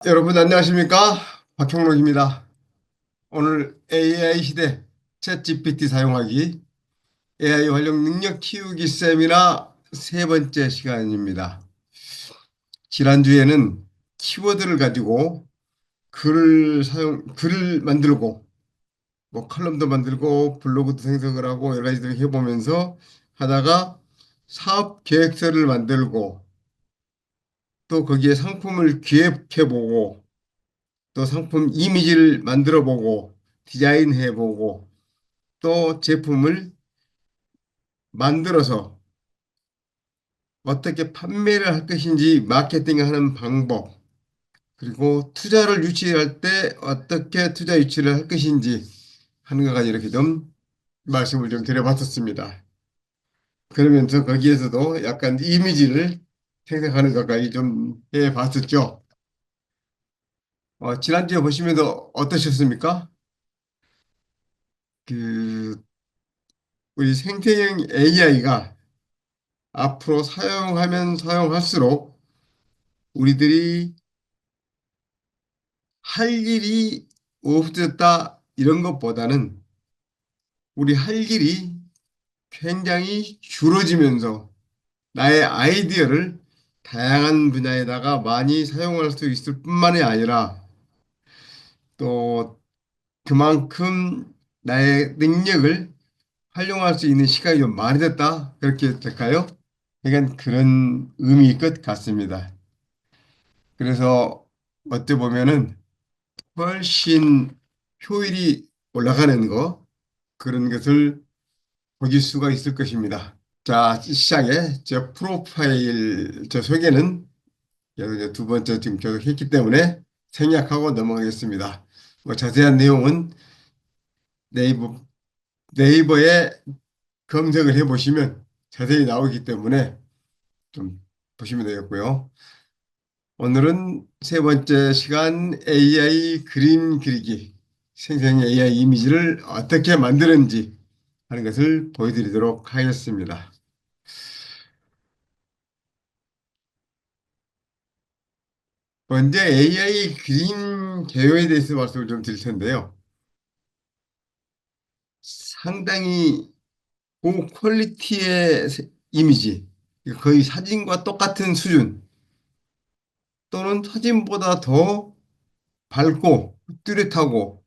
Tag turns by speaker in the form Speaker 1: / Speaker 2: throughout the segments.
Speaker 1: 여러분 안녕하십니까? 박형록입니다. 오늘 AI 시대 챗GPT 사용하기 AI 활용 능력 키우기 세미나 세 번째 시간입니다. 지난주에는 키워드를 가지고 글을 만들고 뭐 칼럼도 만들고 블로그도 생성을 하고 여러 가지들 해보면서 하다가 사업 계획서를 만들고 또 거기에 상품을 기획해보고 또 상품 이미지를 만들어 보고 디자인해 보고 또 제품을 만들어서 어떻게 판매를 할 것인지 마케팅하는 방법 그리고 투자를 유치할 때 어떻게 투자 유치를 할 것인지 하는 것까지 이렇게 좀 말씀을 좀 드려봤었습니다. 그러면서 거기에서도 약간 이미지를 생성하는 것까지 좀 해봤었죠. 지난주에 보시면서 어떠셨습니까? 그 우리 생태형 AI가 앞으로 사용하면 사용할수록 우리들이 할 일이 없어졌다 이런 것보다는 우리 할 일이 굉장히 줄어지면서 나의 아이디어를 다양한 분야에다가 많이 사용할 수 있을 뿐만이 아니라 또 그만큼 나의 능력을 활용할 수 있는 시간이 좀 많이 됐다. 그렇게 될까요? 그러니까 그런 의미일 것 같습니다. 그래서 어찌 보면은 훨씬 효율이 올라가는 거 그런 것을 보실 수가 있을 것입니다. 자, 시작에 제 프로파일 저 소개는 계속 이제 두 번째 지금 계속 했기 때문에 생략하고 넘어가겠습니다. 뭐 자세한 내용은 네이버 네이버에 검색을 해보시면 자세히 나오기 때문에 좀 보시면 되겠고요. 오늘은 세 번째 시간 AI 그림 그리기, 생成AI 이미지를 어떻게 만드는지 하는 것을 보여드리도록 하겠습니다. 먼저 AI 그림 개요에 대해서 말씀을 좀 드릴 텐데요. 상당히 고퀄리티의 이미지, 거의 사진과 똑같은 수준 또는 사진보다 더 밝고 뚜렷하고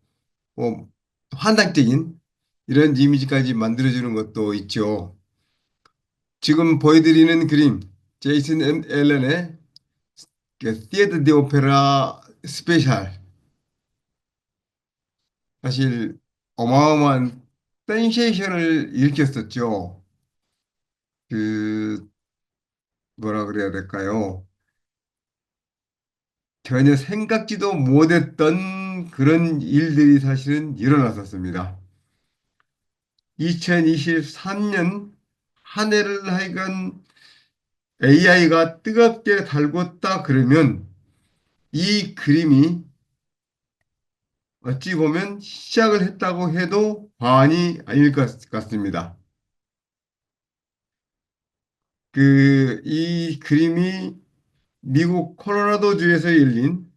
Speaker 1: 환상적인 이런 이미지까지 만들어주는 것도 있죠. 지금 보여드리는 그림, 제이슨 앨런의 그 티에터 디 오페라 스페셜. 사실 어마어마한 센세이션을 일으켰었죠. 그 뭐라 그래야 될까요? 전혀 생각지도 못했던 그런 일들이 사실은 일어났었습니다. 2023년 한 해를 하여간 AI가 뜨겁게 달궜다 그러면 이 그림이 어찌 보면 시작을 했다고 해도 과언이 아닐 것 같습니다. 이 그림이 미국 콜로라도주에서 열린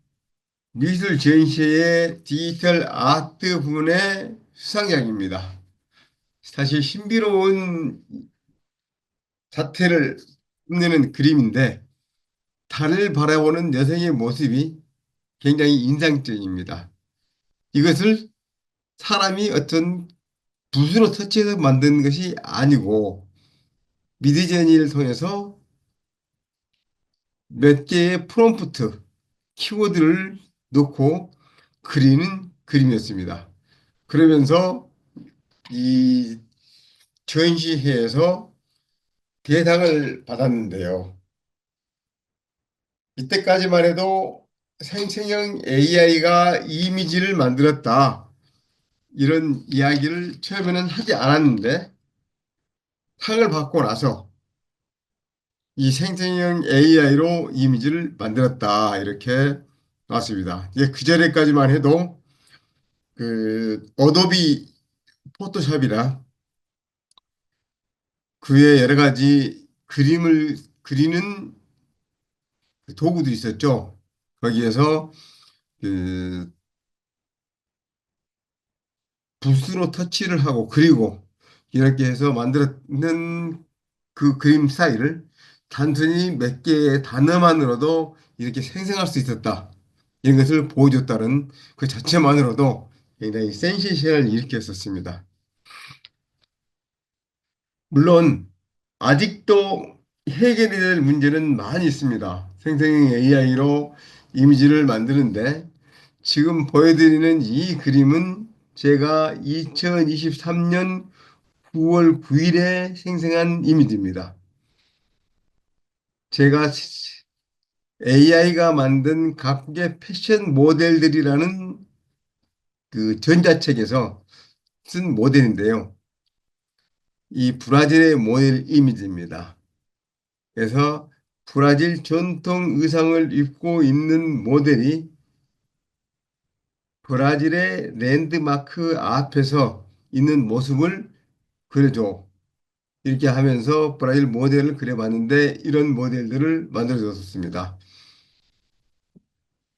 Speaker 1: 미술 전시회의 디지털 아트 부문의 수상작입니다. 사실 신비로운 자태를 뽐내는 그림인데 달을 바라보는 여성의 모습이 굉장히 인상적입니다. 이것을 사람이 어떤 붓으로 터치해서 만든 것이 아니고 미드저니를 통해서 몇 개의 프롬프트, 키워드를 넣고 그리는 그림이었습니다. 그러면서 이 전시회에서 대상을 받았는데요. 이때까지만 해도 생成형 AI가 이미지를 만들었다. 이런 이야기를 처음에는 하지 않았는데 상을 받고 나서 이 생성형 AI로 이미지를 만들었다. 이렇게 나왔습니다. 이게 그 전에까지만 해도 어도비 포토샵이나 그의 여러 가지 그림을 그리는 도구들이 있었죠. 거기에서 그 붓으로 터치를 하고 그리고 이렇게 해서 만들었는 그 그림 스타일을 단순히 몇 개의 단어만으로도 이렇게 생성할 수 있었다. 이런 것을 보여줬다는 그 자체만으로도 굉장히 센세이션을 일으켰었습니다. 물론 아직도 해결해야 될 문제는 많이 있습니다. 생성형 AI로 이미지를 만드는데 지금 보여드리는 이 그림은 제가 2023년 9월 9일에 생성한 이미지입니다. 제가 AI가 만든 각국의 패션 모델들이라는 그 전자책에서 쓴 모델인데요. 이 브라질의 모델 이미지입니다. 그래서 브라질 전통 의상을 입고 있는 모델이 브라질의 랜드마크 앞에서 있는 모습을 그려줘. 이렇게 하면서 브라질 모델을 그려봤는데 이런 모델들을 만들어줬습니다.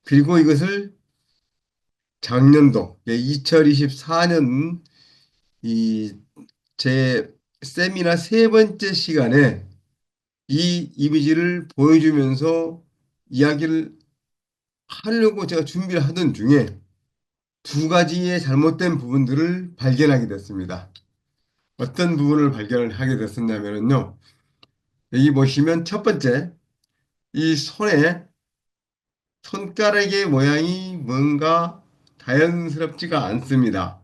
Speaker 1: 그리고 이것을 작년도 2024년 이 제 세미나 세 번째 시간에 이 이미지를 보여주면서 이야기를 하려고 제가 준비를 하던 중에 두 가지의 잘못된 부분들을 발견하게 됐습니다. 어떤 부분을 발견을 하게 됐었냐면요. 여기 보시면 첫 번째, 이 손에 손가락의 모양이 뭔가 자연스럽지가 않습니다.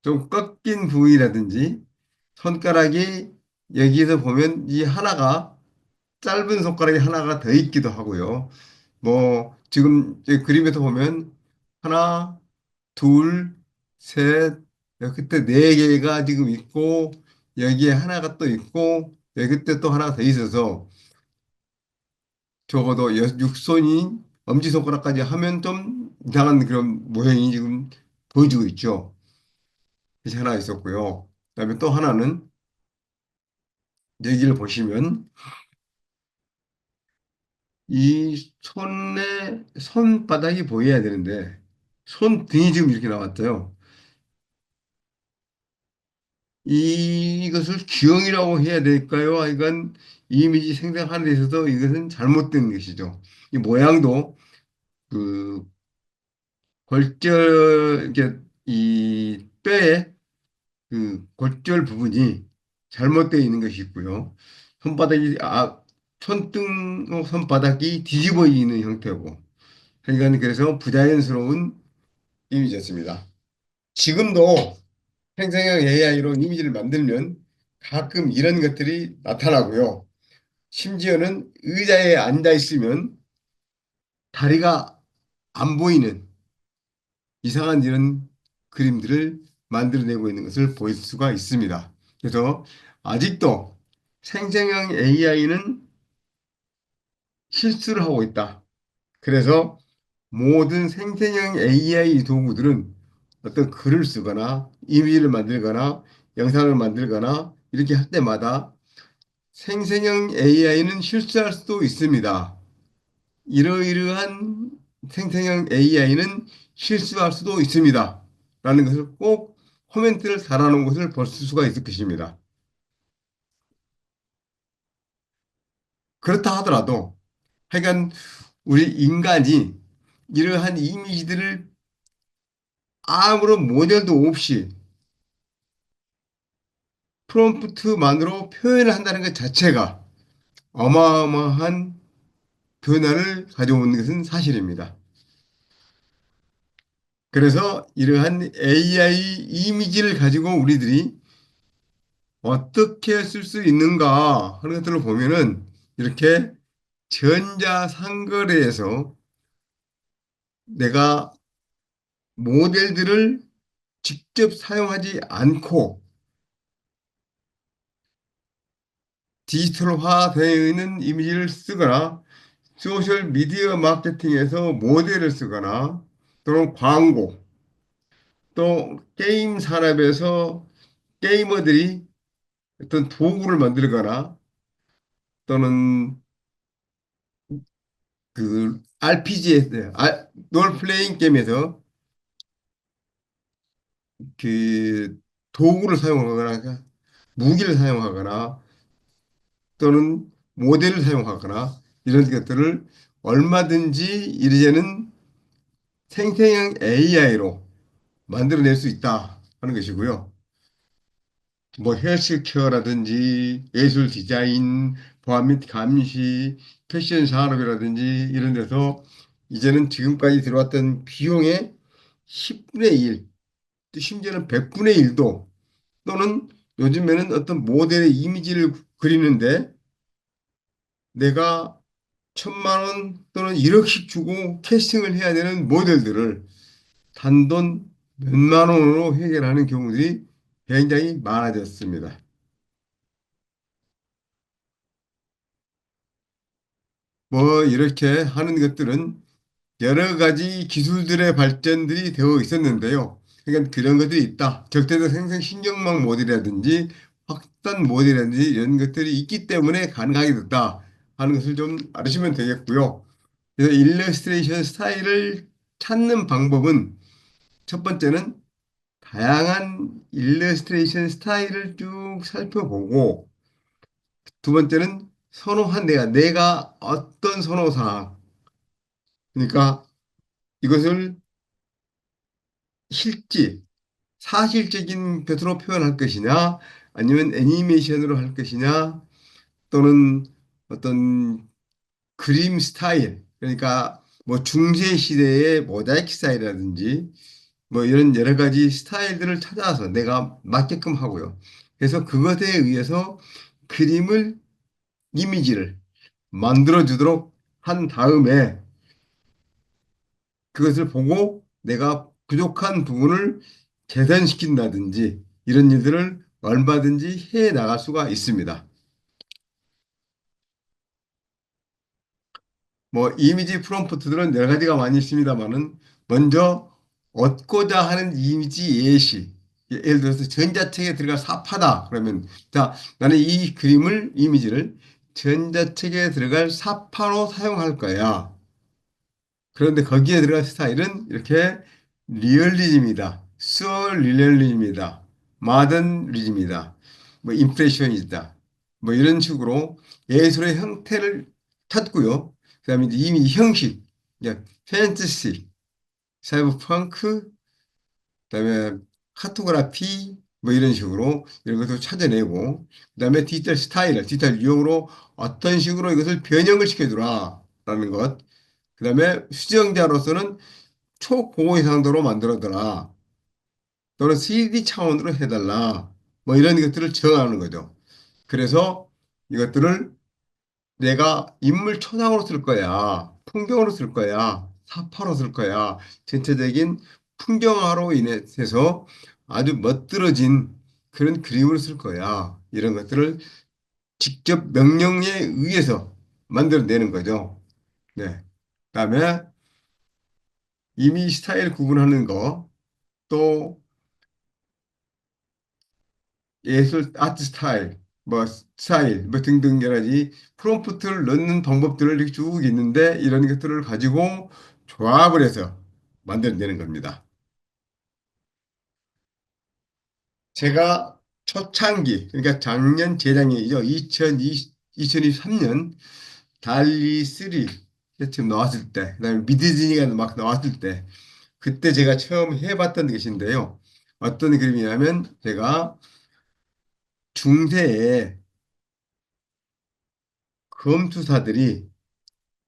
Speaker 1: 좀 꺾인 부위라든지 손가락이 여기서 보면 이 하나가 짧은 손가락이 하나가 더 있기도 하고요. 뭐 지금 이 그림에서 보면 하나, 둘, 셋, 그때 네 개가 지금 있고 여기에 하나가 또 있고 여기 또 하나가 더 있어서 적어도 육손이 엄지손가락까지 하면 좀 이상한 그런 모양이 지금 보여지고 있죠. 그것이 하나 있었고요. 그다음에 또 하나는 여기를 보시면 이 손의 손바닥이 보여야 되는데 손등이 지금 이렇게 나왔어요. 이것을 기형이라고 해야 될까요? 하여간 이미지 생성하는 데 있어서 이것은 잘못된 것이죠. 이 모양도 그 골절, 이게 이 뼈에 그 골절 부분이 잘못되어 있는 것이 있고요. 손바닥이, 손등, 손바닥이 뒤집어 있는 형태고. 하여간 그래서 부자연스러운 이미지였습니다. 지금도 생성형 AI로 이미지를 만들면 가끔 이런 것들이 나타나고요. 심지어는 의자에 앉아 있으면 다리가 안 보이는 이상한 이런 그림들을 만들어내고 있는 것을 볼 수가 있습니다. 그래서 아직도 생성형 AI는 실수를 하고 있다. 그래서 모든 생성형 AI 도구들은 어떤 글을 쓰거나 이미지를 만들거나 영상을 만들거나 이렇게 할 때마다 생성형 AI는 실수할 수도 있습니다. 이러이러한 생성형 AI는 실수할 수도 있습니다. 라는 것을 꼭 코멘트를 달아놓은 것을 볼 수가 있을 것입니다. 그렇다 하더라도 하여간 우리 인간이 이러한 이미지들을 아무런 모델도 없이 프롬프트만으로 표현을 한다는 것 자체가 어마어마한 변화를 가져오는 것은 사실입니다. 그래서 이러한 AI 이미지를 가지고 우리들이 어떻게 쓸 수 있는가 하는 것들을 보면은 이렇게 전자상거래에서 내가 모델들을 직접 사용하지 않고 디지털화되어 있는 이미지를 쓰거나 소셜 미디어 마케팅에서 모델을 쓰거나 또는 광고 또 게임 산업에서 게이머들이 어떤 도구를 만들거나 또는 그 RPG에서 롤 플레잉 게임에서 그 도구를 사용하거나 무기를 사용하거나 또는 모델을 사용하거나 이런 것들을 얼마든지 이제는 생成AI로 만들어낼 수 있다 하는 것이고요. 뭐 헬스케어라든지 예술 디자인, 보안 및 감시, 패션 산업이라든지 이런 데서 이제는 지금까지 들어왔던 비용의 10분의 1, 또 심지어는 100분의 1도 또는 요즘에는 어떤 모델의 이미지를 그리는데 내가 1,000만 원 또는 1억씩 주고 캐스팅을 해야 되는 모델들을 단돈 몇만 원으로 해결하는 경우들이 굉장히 많아졌습니다. 뭐 이렇게 하는 것들은 여러 가지 기술들의 발전들이 되어 있었는데요. 그러니까 그런 것들이 있다. 적대적 생성 신경망 모델이라든지 확산 모델이라든지 이런 것들이 있기 때문에 가능하게 됐다 하는 것을 좀 알으시면 되겠고요. 그래서 일러스트레이션 스타일을 찾는 방법은 첫 번째는 다양한 일러스트레이션 스타일을 쭉 살펴보고 두 번째는 선호한 내가 어떤 선호사항 그러니까 이것을 실제 사실적인 것으로 표현할 것이냐 아니면 애니메이션으로 할 것이냐 또는 어떤 그림 스타일 그러니까 뭐 중세 시대의 모자이크 스타일이라든지 뭐 이런 여러 가지 스타일들을 찾아서 내가 맞게끔 하고요. 그래서 그것에 의해서 그림을 이미지를 만들어 주도록 한 다음에 그것을 보고 내가 부족한 부분을 개선시킨다든지 이런 일들을 얼마든지 해 나갈 수가 있습니다. 뭐 이미지 프롬프트들은 여러 가지가 많이 있습니다만은 먼저 얻고자 하는 이미지 예시 예를 들어서 전자책에 들어갈 사파다 그러면 자 나는 이 그림을 이미지를 전자책에 들어갈 사파로 사용할 거야. 그런데 거기에 들어갈 스타일은 이렇게 리얼리즘이다. 수어 리얼리즘이다. 마더니즘이다. 뭐 임프레셔니즘이다. 뭐 이런 식으로 예술의 형태를 찾고요. 그다음에 이제 이미 형식, 이제 팬티시, 사이버펑크, 그다음에 카토그라피 뭐 이런 식으로 이런 것을 찾아내고 그다음에 디지털 스타일, 디지털 유형으로 어떤 식으로 이것을 변형을 시켜주라라는 것. 그다음에 수정자로서는 초고해 상도로 만들어더라. 또는 3D 차원으로 해달라. 뭐 이런 것들을 정하는 거죠. 그래서 이것들을 내가 인물 초상으로 쓸 거야. 풍경으로 쓸 거야. 사파로 쓸 거야. 전체적인 풍경화로 인해서 아주 멋들어진 그런 그림을 쓸 거야. 이런 것들을 직접 명령에 의해서 만들어내는 거죠. 네. 그다음에 이미 스타일 구분하는 거, 또 예술 아트 스타일, 뭐 스타일, 뭐 등등 여러 가지 프롬프트를 넣는 방법들을 이렇게 쭉 있는데 이런 것들을 가지고 조합을 해서 만들어내는 겁니다. 제가 초창기, 그러니까 작년 재작년이죠. 2023년 달리 3 처음 나왔을 때, 그다음에 미드지니가 막 나왔을 때, 그때 제가 처음 해봤던 것인데요. 어떤 그림이냐면 제가 중세에 검투사들이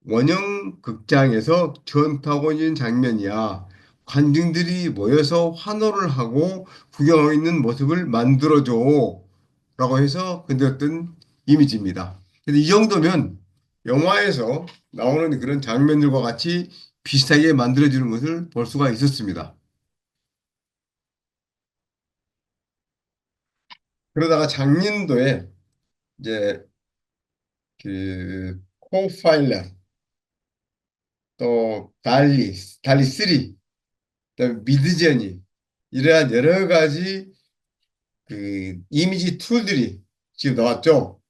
Speaker 1: 원형 극장에서 전투하고 있는 장면이야. 관중들이 모여서 환호를 하고 구경하고 있는 모습을 만들어줘. 라고 해서 건드렸던 이미지입니다. 근데 이 정도면 영화에서 나오는 그런 장면들과 같이 비슷하게 만들어지는 것을 볼 수가 있었습니다. 그러다가 작년도에 이제 그 코파일럿 또 달리 3 그다음에 미드저니 이러한 여러 가지 그 이미지 툴들이 지금 나왔죠.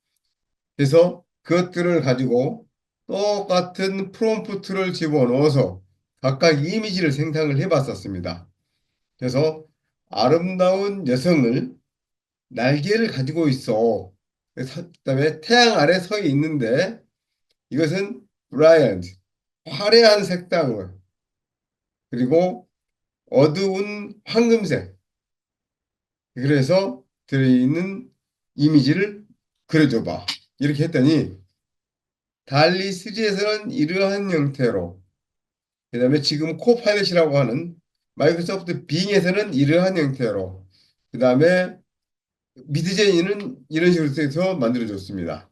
Speaker 1: 그래서 그것들을 가지고 똑같은 프롬프트를 집어넣어서 각각 이미지를 생성을 해봤었습니다. 그래서 아름다운 여성을 날개를 가지고 있어. 그다음에 태양 아래 서 있는데 이것은 브라이언트, 화려한 색상을 그리고 어두운 황금색 그래서 들어있는 이미지를 그려줘봐. 이렇게 했더니 달리 3에서는 이러한 형태로 그다음에 지금 코파일럿이라고 하는 마이크로소프트 빙에서는 이러한 형태로 그다음에 미드제니는 이런 식으로 해서 만들어줬습니다.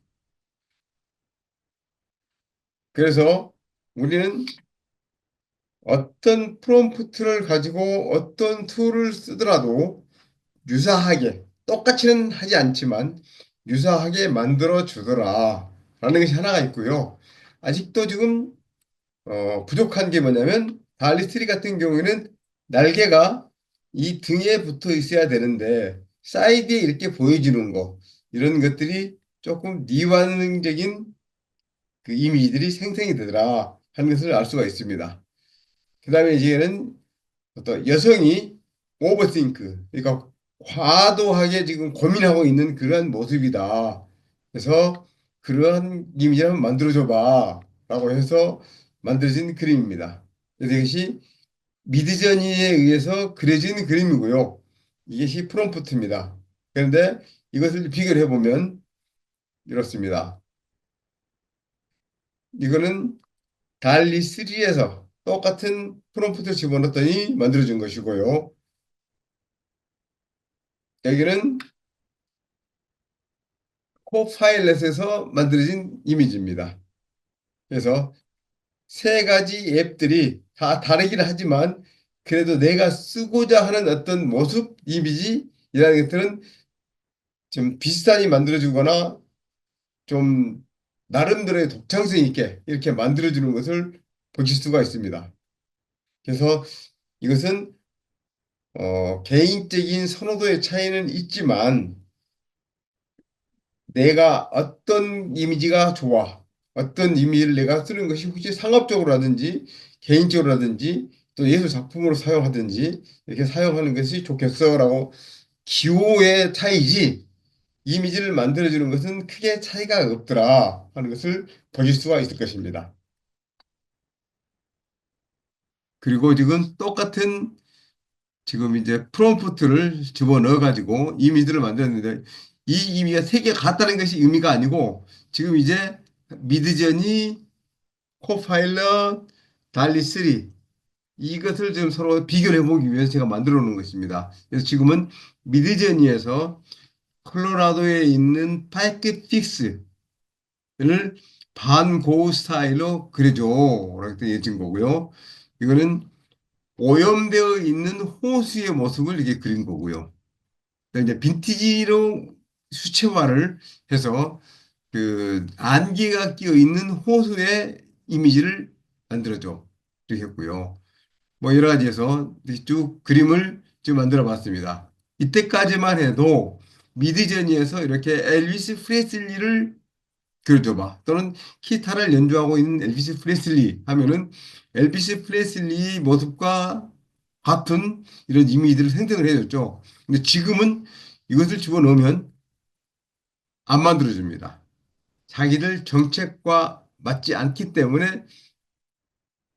Speaker 1: 그래서 우리는 어떤 프롬프트를 가지고 어떤 툴을 쓰더라도 유사하게 똑같이는 하지 않지만 유사하게 만들어 주더라 라는 것이 하나가 있고요. 아직도 지금 부족한 게 뭐냐면 달리3 같은 경우에는 날개가 이 등에 붙어 있어야 되는데 사이드에 이렇게 보여주는 거 이런 것들이 조금 니완적인 그 이미지들이 생성이 되더라 하는 것을 알 수가 있습니다. 그 다음에 이제는 어떤 여성이 오버싱크, 그러니까 과도하게 지금 고민하고 있는 그런 모습이다. 그래서 그러한 이미지를 한번 만들어줘봐. 라고 해서 만들어진 그림입니다. 그래서 이것이 미드저니에 의해서 그려진 그림이고요. 이것이 프롬프트입니다. 그런데 이것을 비교를 해보면 이렇습니다. 이거는 달리 3에서 똑같은 프롬프트를 집어넣었더니 만들어진 것이고요. 여기는 코파일럿에서 만들어진 이미지입니다. 그래서 세 가지 앱들이 다 다르긴 하지만 그래도 내가 쓰고자 하는 어떤 모습 이미지이라는 것들은 좀 비슷하게 만들어주거나 좀 나름대로의 독창성 있게 이렇게 만들어주는 것을 보실 수가 있습니다. 그래서 이것은 개인적인 선호도의 차이는 있지만 내가 어떤 이미지가 좋아, 어떤 이미지를 내가 쓰는 것이 혹시 상업적으로라든지 개인적으로라든지 또 예술 작품으로 사용하든지 이렇게 사용하는 것이 좋겠어라고 기호의 차이지 이미지를 만들어주는 것은 크게 차이가 없더라 하는 것을 보실 수가 있을 것입니다. 그리고 지금 똑같은 지금 이제 프롬프트를 집어넣어 가지고 이미지를 만들었는데 이 이미지가 세 개 같다는 것이 의미가 아니고 지금 이제 미드저니, 코파일럿, 달리3 이것을 지금 서로 비교를 해보기 위해서 제가 만들어 놓은 것입니다. 그래서 지금은 미드저니에서 콜로라도에 있는 파이크 픽스를 반고우 스타일로 그려줘. 라고 해진 거고요. 이거는 오염되어 있는 호수의 모습을 이렇게 그린 거고요. 이제 빈티지로 수채화를 해서 그 안개가 끼어 있는 호수의 이미지를 만들어줘. 이렇게 했고요. 뭐 여러 가지에서 이렇게 쭉 그림을 지금 만들어 봤습니다. 이때까지만 해도 미드저니에서 이렇게 엘비스 프레슬리를 그려줘봐. 또는 기타를 연주하고 있는 엘비스 프레슬리 하면은 엘비스 프레슬리 모습과 같은 이런 이미지들을 생성을 해줬죠. 근데 지금은 이것을 집어넣으면 안 만들어줍니다. 자기들 정책과 맞지 않기 때문에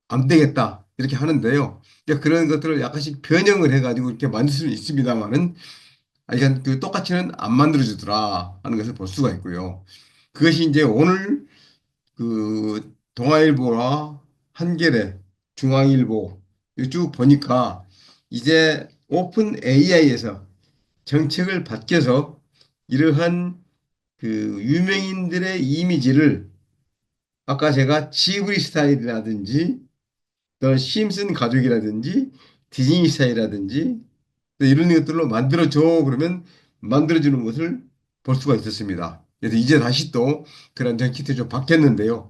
Speaker 1: 안 되겠다. 이렇게 하는데요. 이제 그런 것들을 약간씩 변형을 해가지고 이렇게 만들 수는 있습니다만은, 이건 그 똑같이는 안 만들어주더라 하는 것을 볼 수가 있고요. 그것이 이제 오늘 그 동아일보와 한겨레, 중앙일보 쭉 보니까 이제 오픈 AI에서 정책을 바뀌어서 이러한 그 유명인들의 이미지를 아까 제가 지브리 스타일이라든지 또 심슨 가족이라든지 디즈니 스타일이라든지 또 이런 것들로 만들어줘 그러면 만들어주는 것을 볼 수가 있었습니다. 그래서 이제 다시 또 그런 정책이 좀 바뀌었는데요.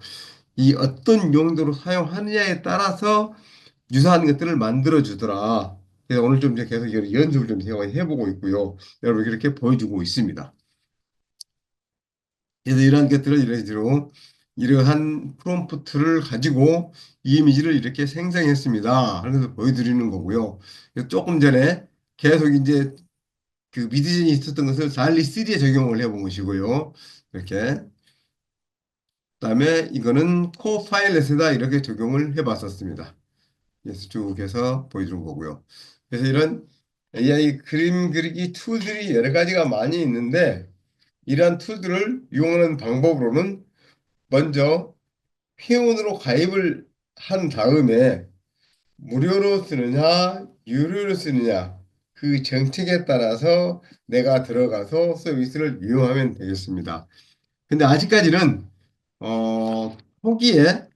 Speaker 1: 이 어떤 용도로 사용하느냐에 따라서 유사한 것들을 만들어 주더라. 그래서 오늘 좀 이제 계속 이걸 연습을 좀 해보고 있고요. 여러분 이렇게 보여주고 있습니다. 그래서 이러한 것들을 이런 식으로 이러한 프롬프트를 가지고 이 이미지를 이렇게 생성했습니다. 하는 것을 보여드리는 거고요. 조금 전에 계속 이제 그 미디전이 있었던 것을 달리 3에 적용을 해본 것이고요. 이렇게. 그다음에 이거는 코파일럿에다 이렇게 적용을 해봤었습니다. 그래서 쭉 해서 보여주는 거고요. 그래서 이런 AI 그림 그리기 툴들이 여러 가지가 많이 있는데 이러한 툴들을 이용하는 방법으로는 먼저 회원으로 가입을 한 다음에 무료로 쓰느냐, 유료로 쓰느냐, 그 정책에 따라서 내가 들어가서 서비스를 이용하면 되겠습니다. 근데 아직까지는, 초기에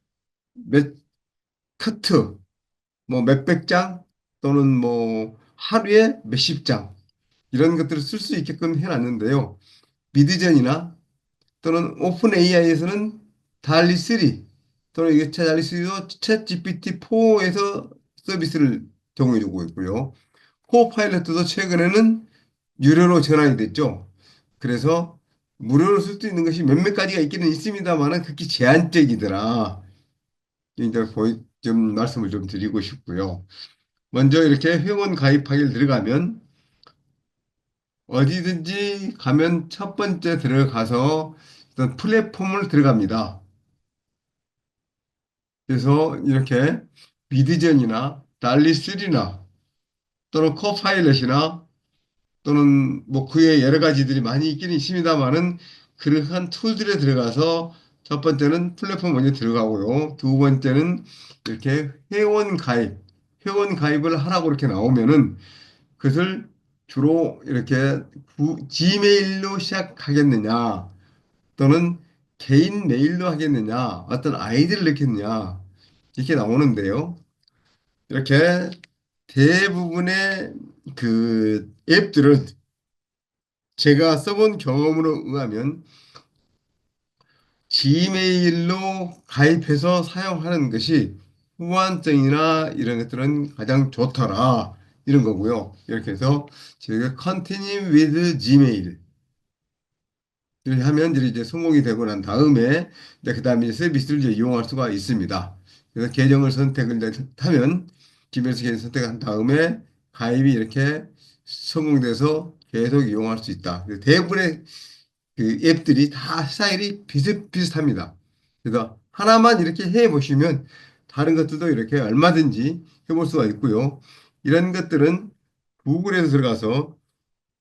Speaker 1: 몇 커트, 뭐 몇백 장 또는 뭐 하루에 몇십 장 이런 것들을 쓸 수 있게끔 해놨는데요. 미드전이나 또는 오픈 AI에서는 달리 3 또는 이게 달리 3도 챗 GPT-4에서 서비스를 제공해주고 있고요. 코파일럿도 최근에는 유료로 전환이 됐죠. 그래서 무료로 쓸 수 있는 것이 몇몇 가지가 있기는 있습니다만은 극히 제한적이더라. 이제 좀 말씀을 좀 드리고 싶고요. 먼저 이렇게 회원 가입하기를 들어가면 어디든지 가면 첫 번째 들어가서 어떤 플랫폼을 들어갑니다. 그래서 이렇게 미드전이나 달리3나 또는 코파일럿이나 또는 뭐 그의 여러 가지들이 많이 있기는 있습니다만은 그러한 툴들에 들어가서 첫 번째는 플랫폼 먼저 들어가고요. 두 번째는 이렇게 회원 가입을 하라고 이렇게 나오면은 그것을 주로 이렇게 지메일로 시작하겠느냐 또는 개인 메일로 하겠느냐 어떤 아이디를 넣겠느냐 이렇게 나오는데요. 이렇게 대부분의 그 앱들은 제가 써본 경험으로 의하면 지메일로 가입해서 사용하는 것이 호환성이나 이런 것들은 가장 좋더라. 이런 거고요. 이렇게 해서 저희가 Continue with Gmail 이렇게 하면 이제 성공이 되고 난 다음에 이제 그다음에 이제 서비스를 이제 이용할 수가 있습니다. 그래서 계정을 선택을 이제 하면 지메일 계정 선택한 다음에 가입이 이렇게 성공돼서 계속 이용할 수 있다. 대부분의 그 앱들이 다 스타일이 비슷비슷합니다. 그래서 하나만 이렇게 해 보시면 다른 것들도 이렇게 얼마든지 해볼 수가 있고요. 이런 것들은 구글에서 들어가서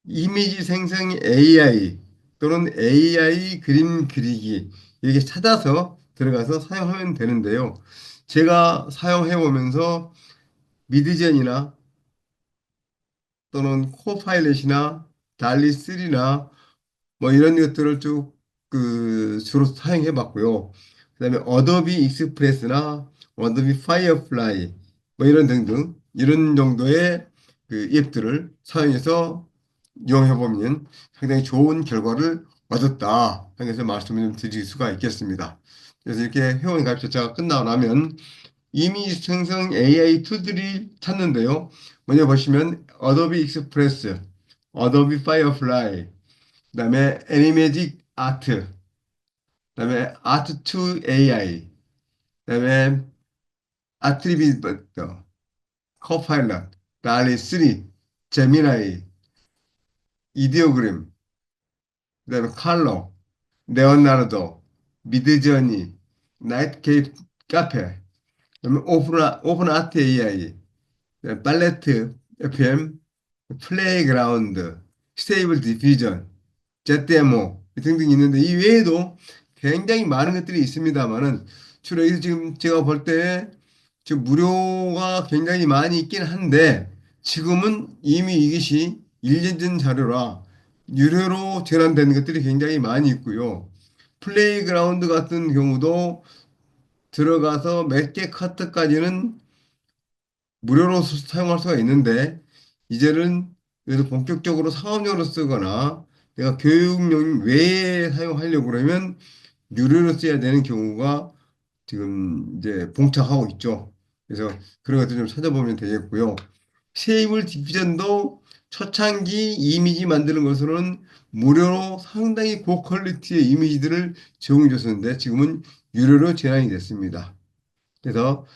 Speaker 1: 이미지 생성 AI 또는 AI 그림 그리기 이렇게 찾아서 들어가서 사용하면 되는데요. 제가 사용해 보면서 미드젠이나 또는 코파일럿이나 달리3나 뭐 이런 것들을 쭉 그 주로 사용해 봤고요. 그다음에 어도비 익스프레스나 어도비 파이어플라이 뭐 이런 등등 이런 정도의 그 앱들을 사용해서 이용해 보면 상당히 좋은 결과를 얻었다. 하면서 말씀을 좀 드릴 수가 있겠습니다. 그래서 이렇게 회원 가입 절차가 끝나고 나면 이미 생성 AI 툴들이 찾는데요. 먼저 보시면 어도비 익스프레스, 어도비 파이어플라이 그다음에 애니메이직 아트, 그다음에 아트 투 AI, 그다음에 아트리비터, 코파일럿, 달리 3, 제미나이, 이디오그램, 그다음에 칼로, 레오나르도, 미드저니, 나이트케이프 카페, 그다음에 오픈 아트 AI, 그다음에 팔레트 FM, 플레이그라운드, 스테이블 디퓨전, 제테모 등등 있는데 이 외에도 굉장히 많은 것들이 있습니다만은 주로 여기서 지금 제가 볼 때 지금 무료가 굉장히 많이 있긴 한데 지금은 이미 이것이 1년 전 자료라 유료로 전환되는 것들이 굉장히 많이 있고요. 플레이그라운드 같은 경우도 들어가서 몇 개 카트까지는 무료로 사용할 수가 있는데 이제는 그래서 본격적으로 상업용으로 쓰거나 내가 교육용 외에 사용하려고 그러면 유료로 써야 되는 경우가 지금 이제 봉착하고 있죠. 그래서 그런 것들 좀 찾아보면 되겠고요. 세이블 디비전도 초창기 이미지 만드는 것으로는 무료로 상당히 고퀄리티의 이미지들을 제공해 줬었는데 지금은 유료로 제한이 됐습니다. 그래서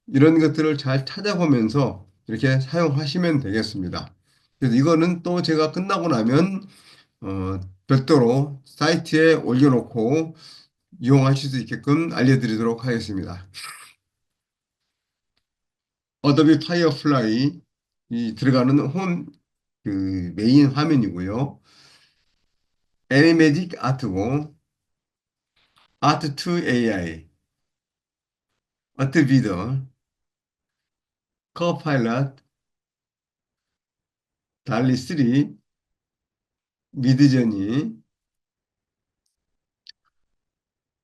Speaker 1: 이런 것들을 잘 찾아보면서 이렇게 사용하시면 되겠습니다. 그래서 이거는 또 제가 끝나고 나면 별도로 사이트에 올려놓고 이용하실 수 있게끔 알려드리도록 하겠습니다. 어도비 파이어플라이 이 들어가는 홈 그 메인 화면이고요. 애니메이직 아트고 아트2 AI, 아트비더, 커파일럿, 달리3, 미드저니,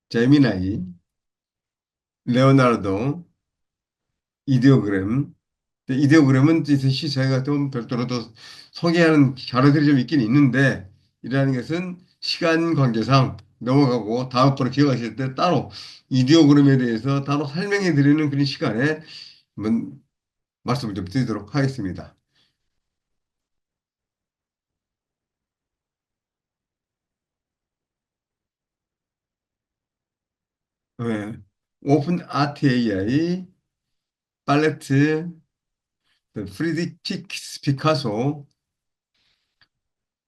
Speaker 1: 제미나이, 레오나르도, 이데오그램. 이데오그램은 시 저희가 좀 별도로 또 소개하는 자료들이 좀 있긴 있는데 이러한 것은 시간 관계상 넘어가고 다음번에 기억하실 때 따로 이데오그램에 대해서 따로 설명해 드리는 그런 시간에 한번 말씀을 좀 드리도록 하겠습니다. 네. 오픈 아트 AI, 팔레트, 프리디 피카소,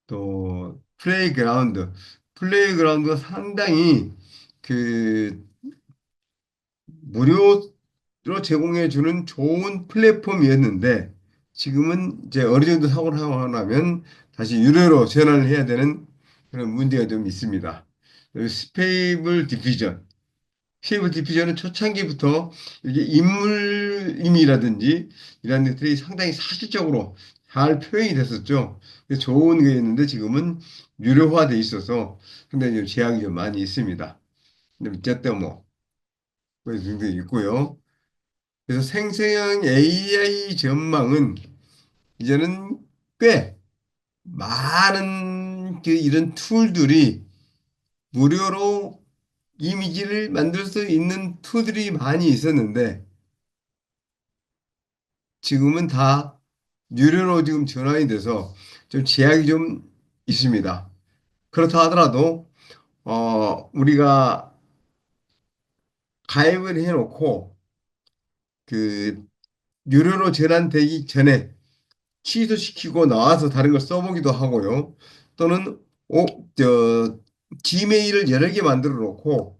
Speaker 1: 또 플레이그라운드. 플레이그라운드가 상당히 그 무료로 제공해 주는 좋은 플랫폼이었는데 지금은 이제 어느 정도 사고를 하고 나면 다시 유료로 전환을 해야 되는 그런 문제가 좀 있습니다. 그리고 스페이블 디퓨전. 스페이블 디퓨전은 초창기부터 이게 인물임이라든지 이런 것들이 상당히 사실적으로 잘 표현이 됐었죠. 그래서 좋은 거였는데 지금은 유료화돼 있어서 상당히 좀 제약이 좀 많이 있습니다. 근데 어쨌든 뭐 그런 등등 있고요. 그래서 생成AI 전망은 이제는 꽤 많은 그 이런 툴들이 무료로 이미지를 만들 수 있는 툴들이 많이 있었는데 지금은 다 유료로 지금 전환이 돼서 좀 제약이 좀 있습니다. 그렇다 하더라도 우리가 가입을 해놓고 그 유료로 전환되기 전에 취소시키고 나와서 다른 걸 써보기도 하고요. 또는 지메일을 여러 개 만들어 놓고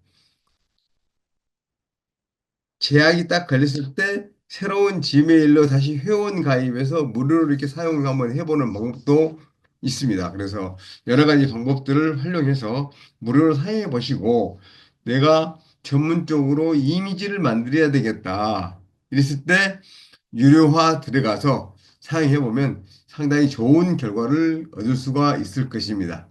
Speaker 1: 제약이 딱 걸렸을 때 새로운 지메일로 다시 회원 가입해서 무료로 이렇게 사용을 한번 해보는 방법도 있습니다. 그래서 여러 가지 방법들을 활용해서 무료로 사용해 보시고 내가 전문적으로 이미지를 만들어야 되겠다. 이랬을 때 유료화 들어가서 사용해 보면 상당히 좋은 결과를 얻을 수가 있을 것입니다.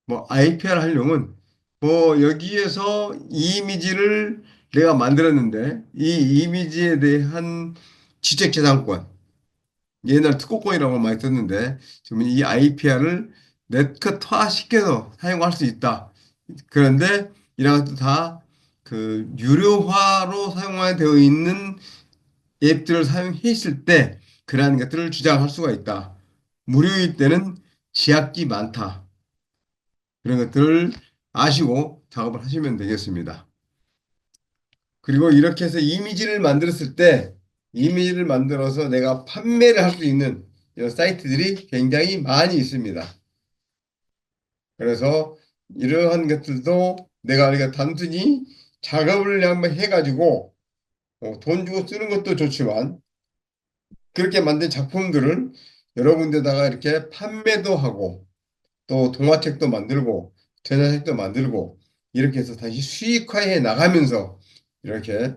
Speaker 1: 뭐 IPR 활용은 뭐 여기에서 이 이미지를 내가 만들었는데 이 이미지에 대한 지적재산권 옛날 특허권이라고 많이 썼는데 지금 이 IPR을 네트워크화 시켜서 사용할 수 있다. 그런데 이런 것도 다 그 유료화로 사용되어 있는 앱들을 사용했을 때 그러한 것들을 주장할 수가 있다. 무료일 때는 제약이 많다. 그런 것들을 아시고 작업을 하시면 되겠습니다. 그리고 이렇게 해서 이미지를 만들었을 때 이미지를 만들어서 내가 판매를 할 수 있는 이런 사이트들이 굉장히 많이 있습니다. 그래서 이러한 것들도 내가 그러니까 단순히 작업을 한번 해가지고 돈 주고 쓰는 것도 좋지만 그렇게 만든 작품들을 여러 군데다가 이렇게 판매도 하고 또 동화책도 만들고 전자책도 만들고 이렇게 해서 다시 수익화해 나가면서 이렇게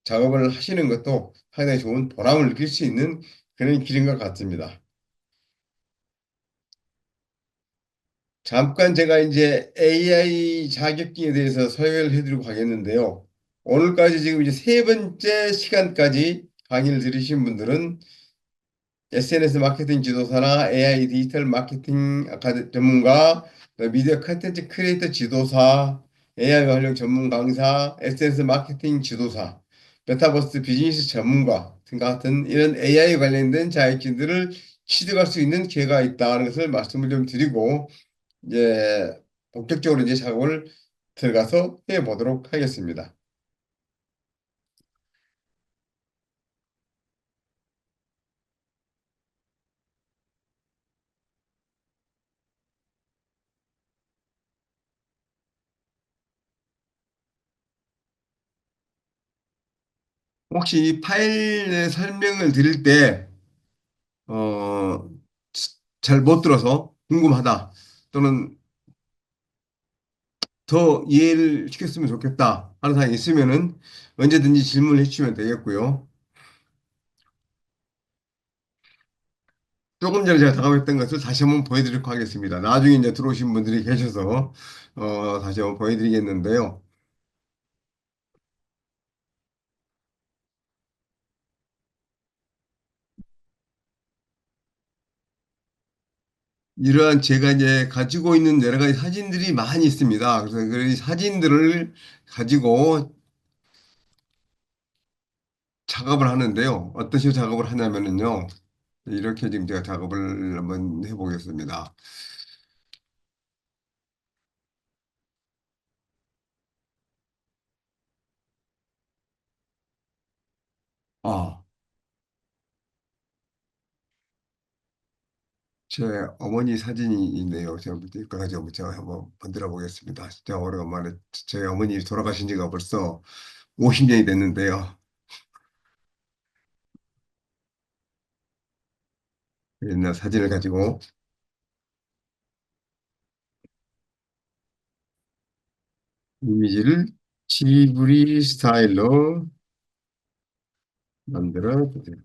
Speaker 1: 작업을 하시는 것도 상당히 좋은 보람을 느낄 수 있는 그런 길인 것 같습니다. 잠깐 제가 이제 AI 자격증에 대해서 설명을 해드리고 가겠는데요. 오늘까지 지금 이제 세 번째 시간까지 강의를 들으신 분들은 SNS 마케팅 지도사나 AI 디지털 마케팅 전문가, 또 미디어 컨텐츠 크리에이터 지도사, AI 활용 전문 강사, SNS 마케팅 지도사, 메타버스 비즈니스 전문가 등 같은 이런 AI 관련된 자격증들을 취득할 수 있는 기회가 있다는 것을 말씀을 좀 드리고, 예, 본격적으로 이제 작업을 들어가서 해보도록 하겠습니다. 혹시 이 파일의 설명을 드릴 때, 어, 잘 못 들어서 궁금하다 또는 더 이해를 시켰으면 좋겠다 하는 사항이 있으면은 언제든지 질문을 해주시면 되겠고요. 조금 전에 제가 작업했던 것을 다시 한번 보여드리도록 하겠습니다. 나중에 이제 들어오신 분들이 계셔서 다시 한번 보여드리겠는데요. 이러한 제가 이제 가지고 있는 여러 가지 사진들이 많이 있습니다. 그래서 그 사진들을 가지고 작업을 하는데요. 어떤 식으로 작업을 하냐면은요. 이렇게 지금 제가 작업을 한번 해보겠습니다. 아, 제 어머니 사진이 있네요. 제가 이거 가지고 제가 한번 만들어 보겠습니다. 진짜 오래간만에 제 어머니 돌아가신 지가 벌써 50년이 됐는데요. 옛날 사진을 가지고 이미지를 지브리 스타일로 만들어 보세요.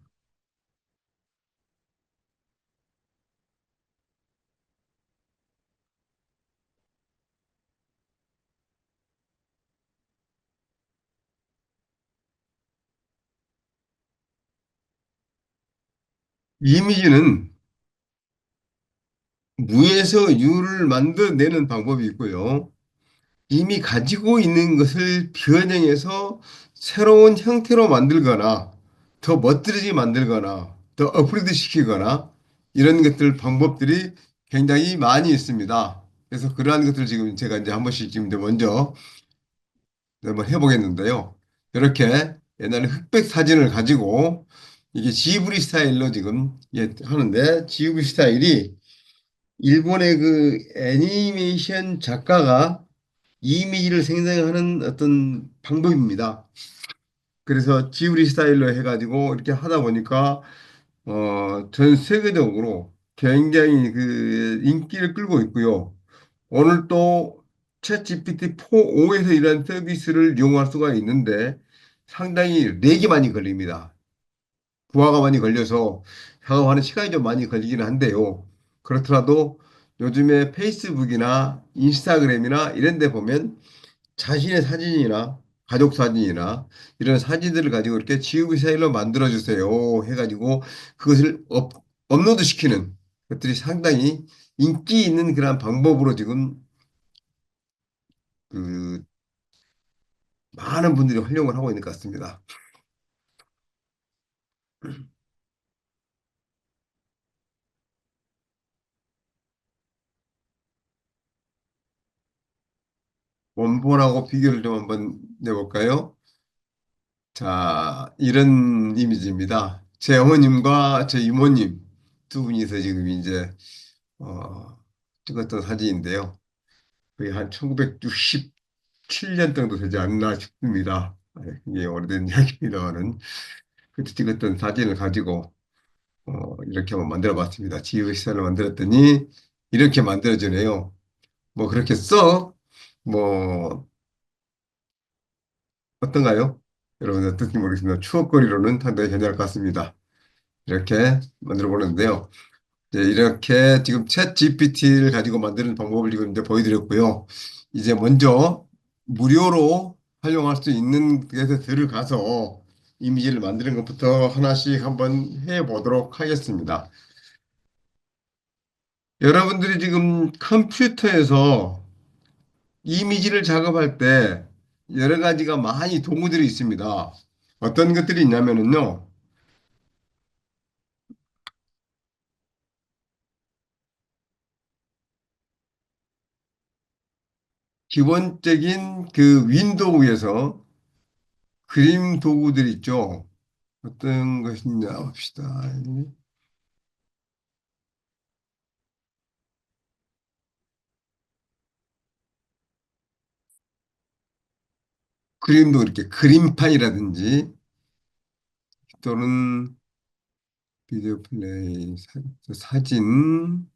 Speaker 1: 이 이미지는 무에서 유를 만들어내는 방법이 있고요. 이미 가지고 있는 것을 변형해서 새로운 형태로 만들거나 더 멋들어지게 만들거나 더 업그레이드 시키거나 이런 것들 방법들이 굉장히 많이 있습니다. 그래서 그러한 것들 지금 제가 이제 한 번씩 지금 이제 먼저 한번 해보겠는데요. 이렇게 옛날에 흑백 사진을 가지고 이게 지브리 스타일로 지금 하는데 지브리 스타일이 일본의 그 애니메이션 작가가 이미지를 생성하는 어떤 방법입니다. 그래서 지브리 스타일로 해가지고 이렇게 하다 보니까 전 세계적으로 굉장히 그 인기를 끌고 있고요. 오늘 또 챗GPT 4.5에서 이런 서비스를 이용할 수가 있는데 상당히 렉이 많이 걸립니다. 부하가 많이 걸려서 작업하는 시간이 좀 많이 걸리기는 한데요. 그렇더라도 요즘에 페이스북이나 인스타그램이나 이런 데 보면 자신의 사진이나 가족 사진이나 이런 사진들을 가지고 이렇게 지우개 스타일로 만들어 주세요 해가지고 그것을 업로드 시키는 것들이 상당히 인기 있는 그런 방법으로 지금 그 많은 분들이 활용을 하고 있는 것 같습니다. 원본하고 비교를 좀 한번 내볼까요? 자, 이런 이미지입니다. 제 어머님과 제 이모님 두 분이서 지금 이제 찍었던 사진인데요. 거의 한 1967년 정도 되지 않나 싶습니다. 이게 오래된 이야기입니다만은 그때 찍었던 사진을 가지고 이렇게 한번 만들어 봤습니다. 지우시사를 만들었더니 이렇게 만들어지네요. 뭐 그렇게 뭐 어떤가요? 여러분 어떨지 모르겠습니다. 추억거리로는 상당히 괜찮을 것 같습니다. 이렇게 만들어 보는데요. 네, 이렇게 지금 챗 GPT를 가지고 만드는 방법을 지금 이제 보여드렸고요. 이제 먼저 무료로 활용할 수 있는 곳에 들어가서 이미지를 만드는 것부터 하나씩 한번 해보도록 하겠습니다. 여러분들이 지금 컴퓨터에서 이미지를 작업할 때 여러 가지가 많이 도구들이 있습니다. 어떤 것들이 있냐면요. 기본적인 그 윈도우에서 그림 도구들 있죠. 어떤 것이냐 봅시다. 그림도 이렇게 그림판이라든지 또는 비디오 플레이, 사진,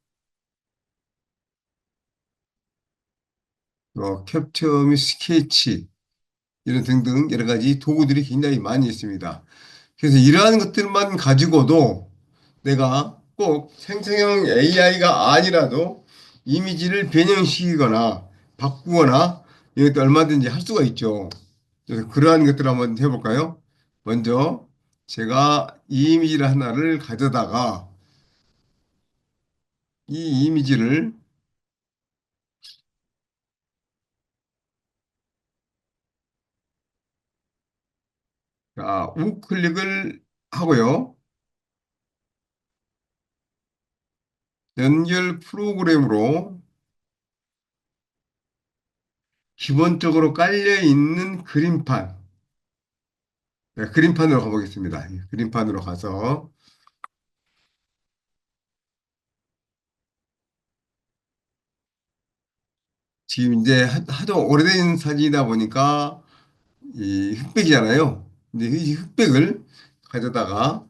Speaker 1: 캡처 및 스케치 이런 등등 여러 가지 도구들이 굉장히 많이 있습니다. 그래서 이러한 것들만 가지고도 내가 꼭 생성형 AI가 아니라도 이미지를 변형시키거나 바꾸거나 이것도 얼마든지 할 수가 있죠. 그래서 그러한 것들을 한번 해볼까요? 먼저 제가 이 이미지를 하나를 가져다가 이 이미지를 우클릭을 하고요. 연결 프로그램으로 기본적으로 깔려 있는 그림판, 네, 그림판으로 가보겠습니다. 그림판으로 가서 지금 이제 하도 오래된 사진이다 보니까 이 흑백이잖아요. 근데 이 흑백을 가져다가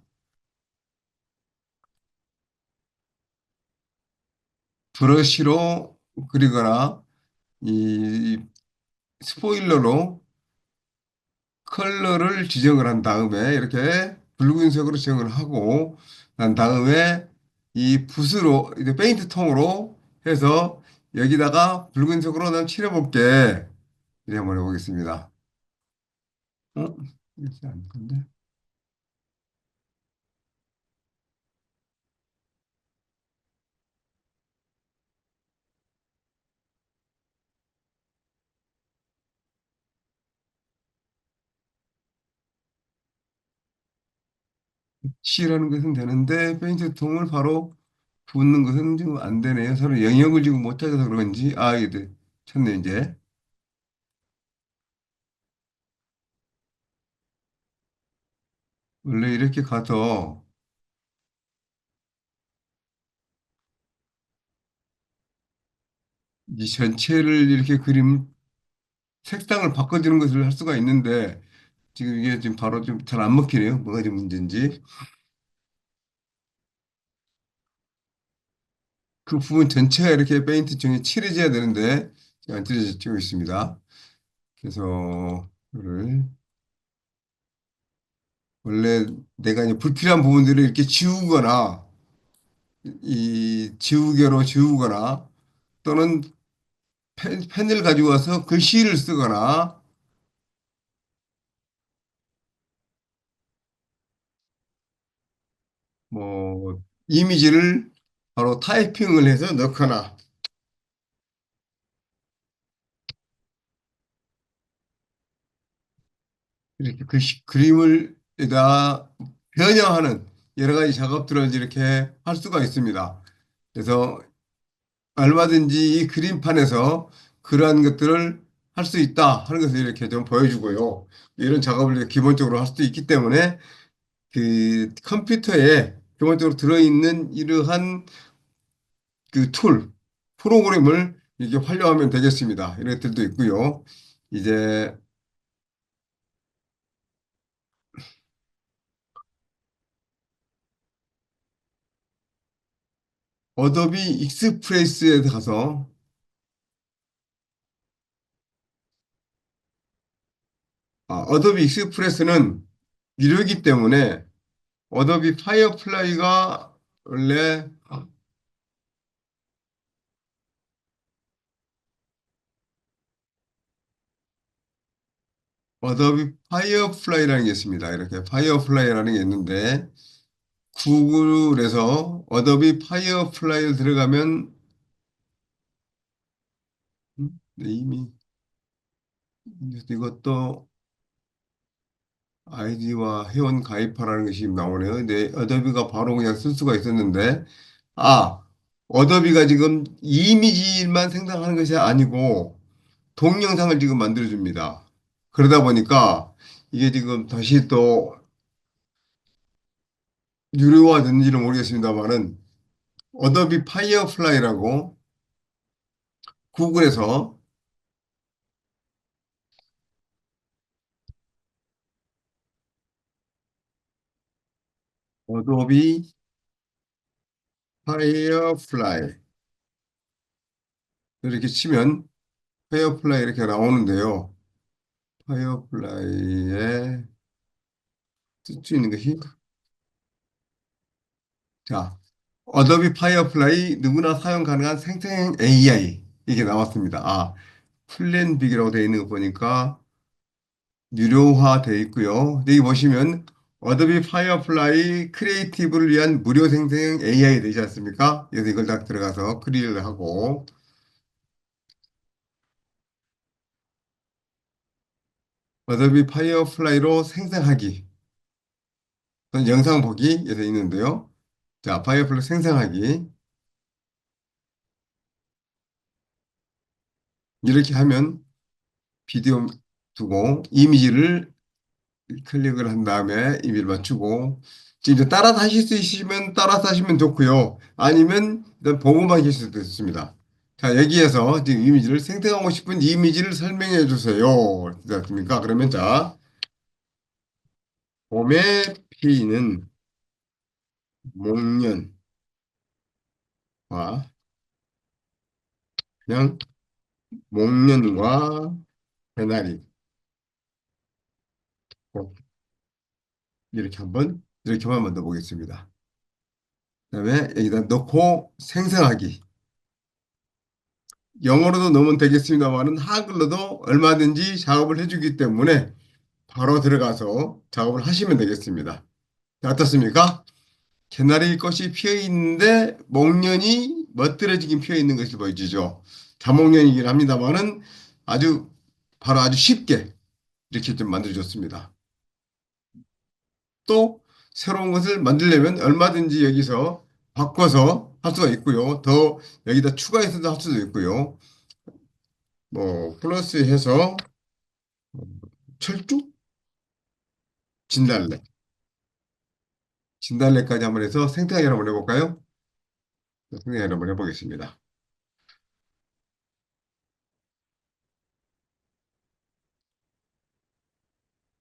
Speaker 1: 브러쉬로 그리거나 이 스포일러로 컬러를 지정을 한 다음에 이렇게 붉은색으로 지정을 하고 난 다음에 이 붓으로 이제 페인트 통으로 해서 여기다가 붉은색으로 난 칠해볼게. 이렇게 한번 해보겠습니다. 어? 이렇게 안 건데? 칠하는 것은 되는데 페인트 통을 바로 붓는 것은 지금 안 되네요. 서로 영역을 지금 못 찾아서 그런지 이게 찾네 이제. 원래 이렇게 가서 이 전체를 이렇게 그림 색상을 바꿔주는 것을 할 수가 있는데 지금 이게 지금 바로 좀 잘 안 먹히네요. 뭐가 좀 문제인지. 그 부분 전체가 이렇게 페인트 종이 칠해져야 되는데 지금 안 칠해지고 있습니다. 그래서 이거를 원래 내가 이제 불필요한 부분들을 이렇게 지우거나 이 지우개로 지우거나 또는 펜을 가지고 와서 글씨를 쓰거나 뭐 이미지를 바로 타이핑을 해서 넣거나 이렇게 글씨, 그림을 에다 변형하는 여러 가지 작업들을 이렇게 할 수가 있습니다. 그래서 얼마든지 이 그림판에서 그러한 것들을 할 수 있다 하는 것을 이렇게 좀 보여주고요. 이런 작업을 기본적으로 할 수도 있기 때문에 그 컴퓨터에 기본적으로 들어있는 이러한 그 프로그램을 이렇게 활용하면 되겠습니다. 이런 것들도 있고요. 이제 어도비 익스프레스에 가서 어도비 익스프레스는 유료이기 때문에 어도비 파이어플라이가 원래 어도비 파이어플라이라는 게 있습니다. 이렇게 파이어플라이라는 게 있는데 구글에서 어도비 파이어플라이를 들어가면 네, 이미 이것도 아이디와 회원 가입하라는 것이 나오네요. 근데 어도비가 바로 그냥 쓸 수가 있었는데 아 어도비가 지금 이미지만 생성하는 것이 아니고 동영상을 지금 만들어줍니다. 그러다 보니까 이게 지금 다시 또 유료화 됐는지는 모르겠습니다만은 어도비 파이어플라이라고 구글에서 어도비 파이어플라이 이렇게 치면 파이어플라이 이렇게 나오는데요. 파이어플라이에 쓸 수 있는 것이 자, 어도비 파이어플라이 누구나 사용 가능한 생成AI 이게 나왔습니다. 아, 플랜빅이라고 되어 있는 거 보니까 유료화 되어 있고요. 여기 보시면 어도비 파이어플라이 크리에이티브를 위한 무료 생成AI 되지 않습니까? 그래서 이걸 딱 들어가서 클릭을 하고 어도비 파이어플라이로 생성하기 또는 영상 보기 이렇게 있는데요. 자, 파이어플라이 생성하기 이렇게 하면 비디오 두고 이미지를 클릭을 한 다음에 이미지를 맞추고 지금 이제 따라서 하실 수 있으시면 따라서 하시면 좋고요. 아니면 일단 보고만 계실 수도 있습니다. 자, 여기에서 지금 이미지를 생성하고 싶은 이미지를 설명해 주세요. 됐습니까? 그러면 자, 봄에 피는 목련과 그냥 목련과 개나리 이렇게 한번 이렇게만 만들어 보겠습니다. 그다음에 여기다 넣고 생성하기. 영어로도 넣으면 되겠습니다만은 한글로도 얼마든지 작업을 해주기 때문에 바로 들어가서 작업을 하시면 되겠습니다. 자, 어떻습니까? 개나리 꽃이 피어 있는데 목련이 멋들어지긴 피어 있는 것이 보이죠. 자목련이긴 합니다만은 아주 바로 아주 쉽게 이렇게 좀 만들어줬습니다. 또 새로운 것을 만들려면 얼마든지 여기서 바꿔서 할 수가 있고요. 더 여기다 추가해서도 할 수도 있고요. 뭐 플러스 해서 철쭉? 진달래. 진달래까지 한번 해서 생태하게 한번 해볼까요? 생태하게 한번 해보겠습니다.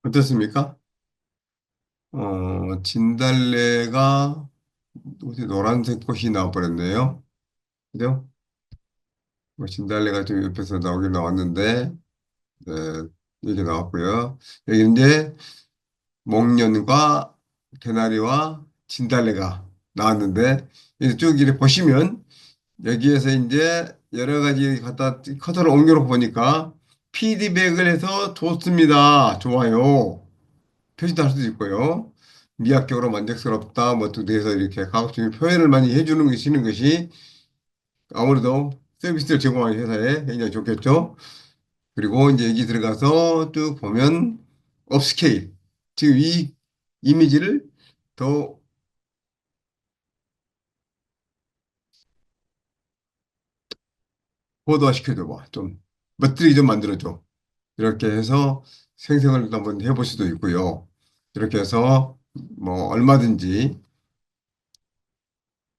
Speaker 1: 어떻습니까? 진달래가 어디 노란색 꽃이 나와버렸네요. 그죠? 뭐 진달래가 좀 옆에서 나오긴 나왔는데, 네, 이게 나왔고요. 여기 이제 목련과 개나리와 진달래가 나왔는데, 이제 쭉 이렇게 보시면 여기에서 이제 여러 가지 갖다 커서를 옮겨놓고 보니까 피드백을 해서 좋습니다. 좋아요. 표시도 할 수도 있고요. 미학적으로 만족스럽다. 뭐 등등해서 이렇게 가급적인 표현을 많이 해주는 것이 아무래도 서비스를 제공하는 회사에 굉장히 좋겠죠. 그리고 이제 여기 들어가서 쭉 보면 업스케일. 지금 이 이미지를 더 고도화 시켜줘 봐. 좀 멋들이 좀 만들어줘. 이렇게 해서 생성을 한번 해볼 수도 있고요. 이렇게 해서 뭐 얼마든지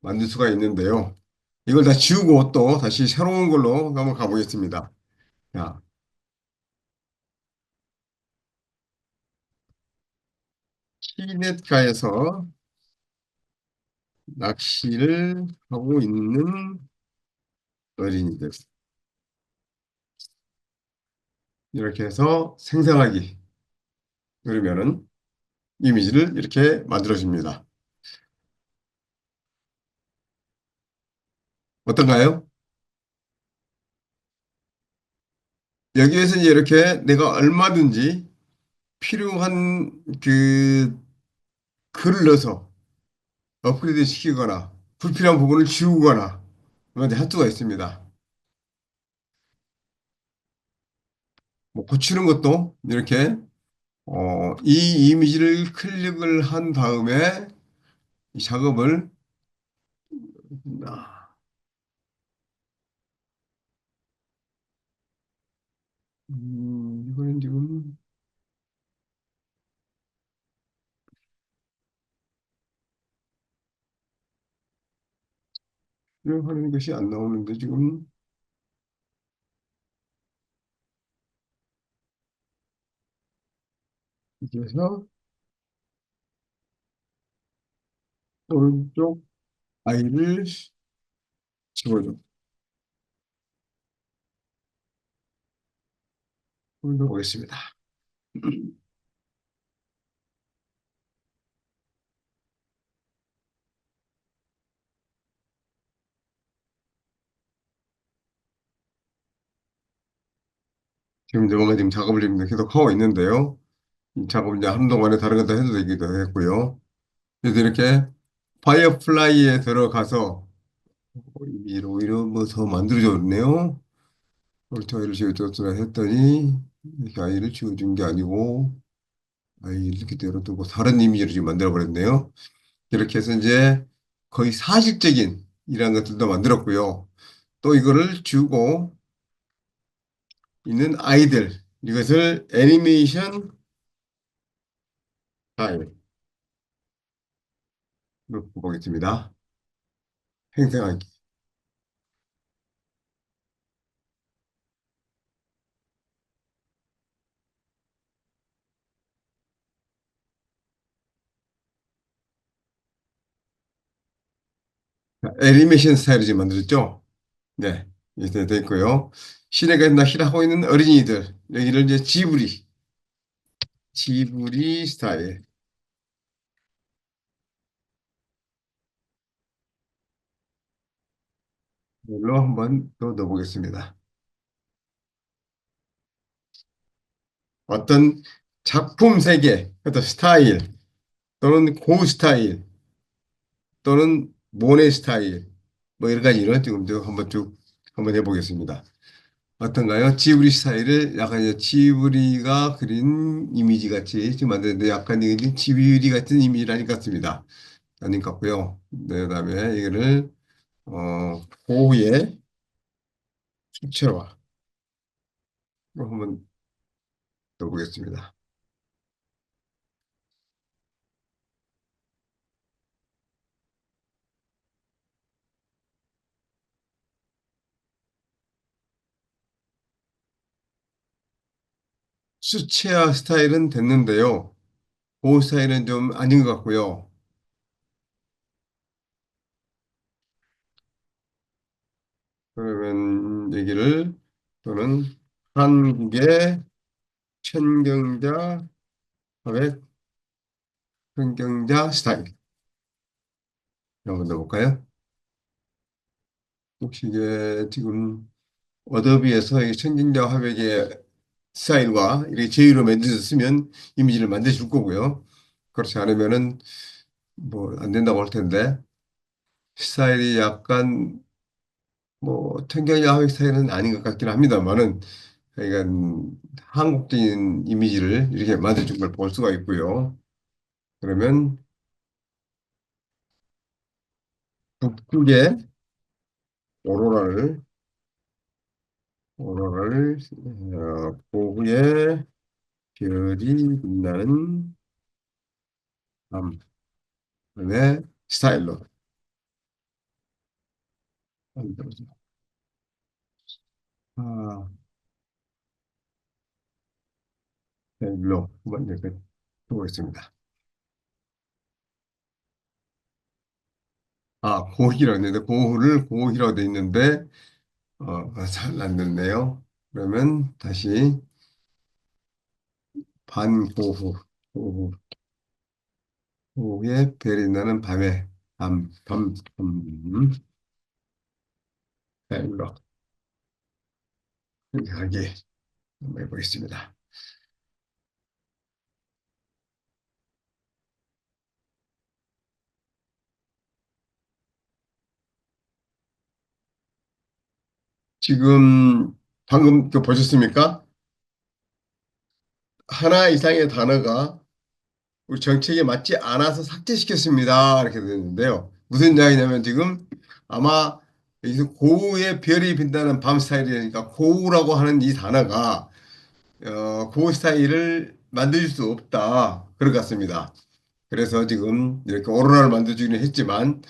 Speaker 1: 만들 수가 있는데요. 이걸 다 지우고 또 다시 새로운 걸로 한번 가보겠습니다. 자, 시냇가에서 낚시를 하고 있는 어린이들. 이렇게 해서 생성하기 누르면은 이미지를 이렇게 만들어줍니다. 어떤가요? 여기에서 이제 이렇게 내가 얼마든지 필요한 그 글을 넣어서 업그레이드 시키거나 불필요한 부분을 지우거나 이런 할 수가 있습니다. 뭐 고치는 것도 이렇게 이 이미지를 클릭을 한 다음에 이 작업을 아, 이거는 지금 하는 것이 안 나오는데 지금 그래서 오른쪽 아이를 집어줘. 보겠습니다. 지금 이제 뭔가 지금 작업을 지금 계속 하고 있는데요. 이 작업 이제 한동안에 다른 것도 해도 되기도 했고요. 그래서 이렇게 파이어플라이에 들어가서 이로 오히려 뭐 더 만들어줬네요. 폴터를 지어줬더라 했더니 이렇게 아이를 지어준 게 아니고 아이를 그대로 두고 다른 이미지를 지금 만들어 버렸네요. 이렇게 해서 이제 거의 사실적인 이런 것들도 만들었고요. 또 이거를 주고 있는 아이들 이것을 애니메이션 파일로 보겠습니다. 생성하기. 애니메이션 스타일을 지금 만들었죠? 네. 이렇게 돼 있고요. 시내가 나 일하고 있는 어린이들 여기를 이제 지브리 스타일로 한번 또 넣어보겠습니다. 어떤 작품 세계, 어떤 스타일 또는 고 스타일 또는 모네 스타일 뭐 여러 가지 이런 지금 한번 쭉 한번 해보겠습니다. 어떤가요? 지브리 스타일을 약간 이제 지브리가 그린 이미지 같이 지금 만드는데 약간 이게 지브리 같은 이미지라는 것 같습니다. 아닌 것 같고요. 네, 그다음에 이거를 고흐의 수채화 한번 넣어보겠습니다. 수채화 스타일은 됐는데요. 고흐 스타일은 좀 아닌 것 같고요. 그러면 얘기를 또는 한국의 천경자 화백 천경자 스타일 한번 넣어볼까요? 혹시 이게 지금 어도비에서 이 천경자 화백의 스타일과 이렇게 제휴로 만들어서 쓰면 이미지를 만들어 줄 거고요. 그렇지 않으면은 뭐 안 된다고 할 텐데 스타일이 약간 뭐 천경자 화백 스타일은 아닌 것 같긴 합니다만은 그러니까 한국적인 이미지를 이렇게 만들어 준 걸 볼 수가 있고요. 그러면 북극의 오로라를 오로라를 오후에 별이 빛나는 밤의 스타일로 만들어서 아, 스타일로 한번 이렇게 해보겠습니다. 아, 고희라고 했는데 고후를 고희라고 돼 있는데 잘 안 됐네요. 그러면 다시 반고후 고후 고후의 별이 나는 밤 스타일로 하게 한번 해보겠습니다. 지금 방금 그 보셨습니까? 하나 이상의 단어가 우리 정책에 맞지 않아서 삭제시켰습니다. 이렇게 되는데요. 무슨 이야기냐면 지금 아마 여기서 고우의 별이 빈다는 밤 스타일이니까 고우라고 하는 이 단어가 그 스타일을 만들 수 없다. 그럴 것 같습니다. 그래서 지금 이렇게 오로라를 만들어주기는 했지만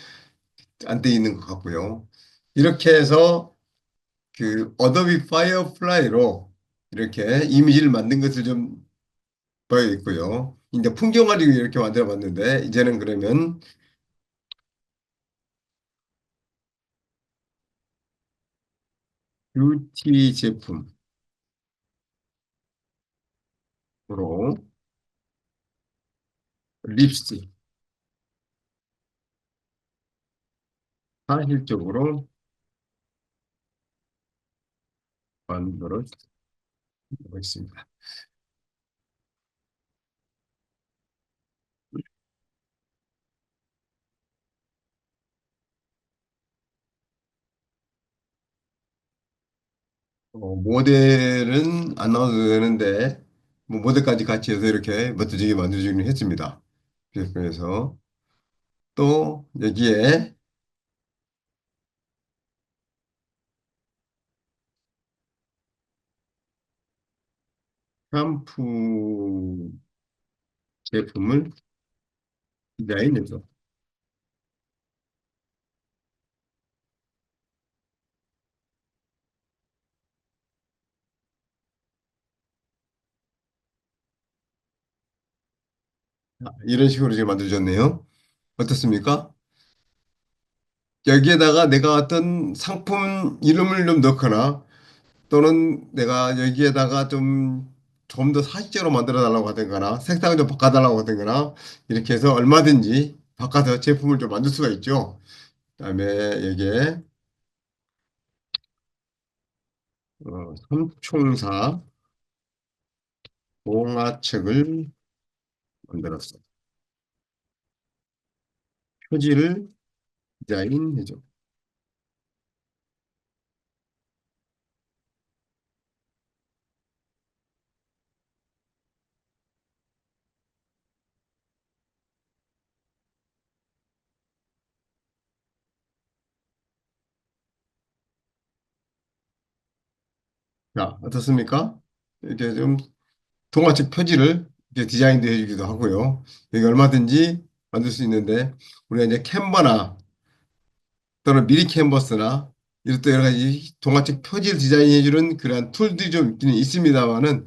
Speaker 1: 안 돼 있는 것 같고요. 이렇게 해서 그 어도비 파이어플라이로 이렇게 이미지를 만든 것을 좀 보여있고요. 이제 풍경 가지고 이렇게 만들어 봤는데 이제는 그러면 뷰티 제품으로 립스틱 사실적으로 만들어 보겠습니다. 모델은 안 나와도 되는데 뭐 모델까지 같이 해서 이렇게 멋지게 만들어주기는 했습니다. 그래서 또 여기에 샴푸 제품을 디자인해서 이런 식으로 지금 만들어졌네요. 어떻습니까? 여기에다가 내가 어떤 상품 이름을 좀 넣거나 또는 내가 여기에다가 좀 더 사실적으로 만들어 달라고 하든가나 색상을 좀 바꿔달라고 하든가나 이렇게 해서 얼마든지 바꿔서 제품을 좀 만들 수가 있죠. 그다음에 여기에 삼총사 동화책을 만들었어. 표지를 디자인해줘. 자, 어떻습니까? 이렇게 좀 동화책 표지를 이렇게 디자인도 해주기도 하고요. 여기 얼마든지 만들 수 있는데 우리가 이제 캔버나 또는 미리 캔버스나 이런 또 여러 가지 동화책 표지를 디자인해주는 그러한 툴들이 좀 있기는 있습니다만은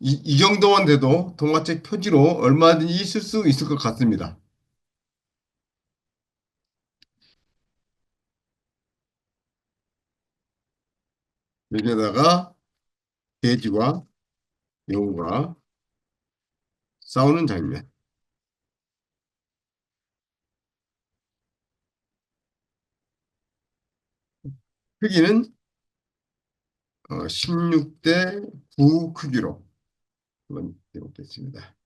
Speaker 1: 이 정도만 돼도 동화책 표지로 얼마든지 쓸 수 있을 것 같습니다. 여기에다가 돼지와 여우가 싸우는 장면. 크기는 16대 9 크기로 한번 해보겠습니다.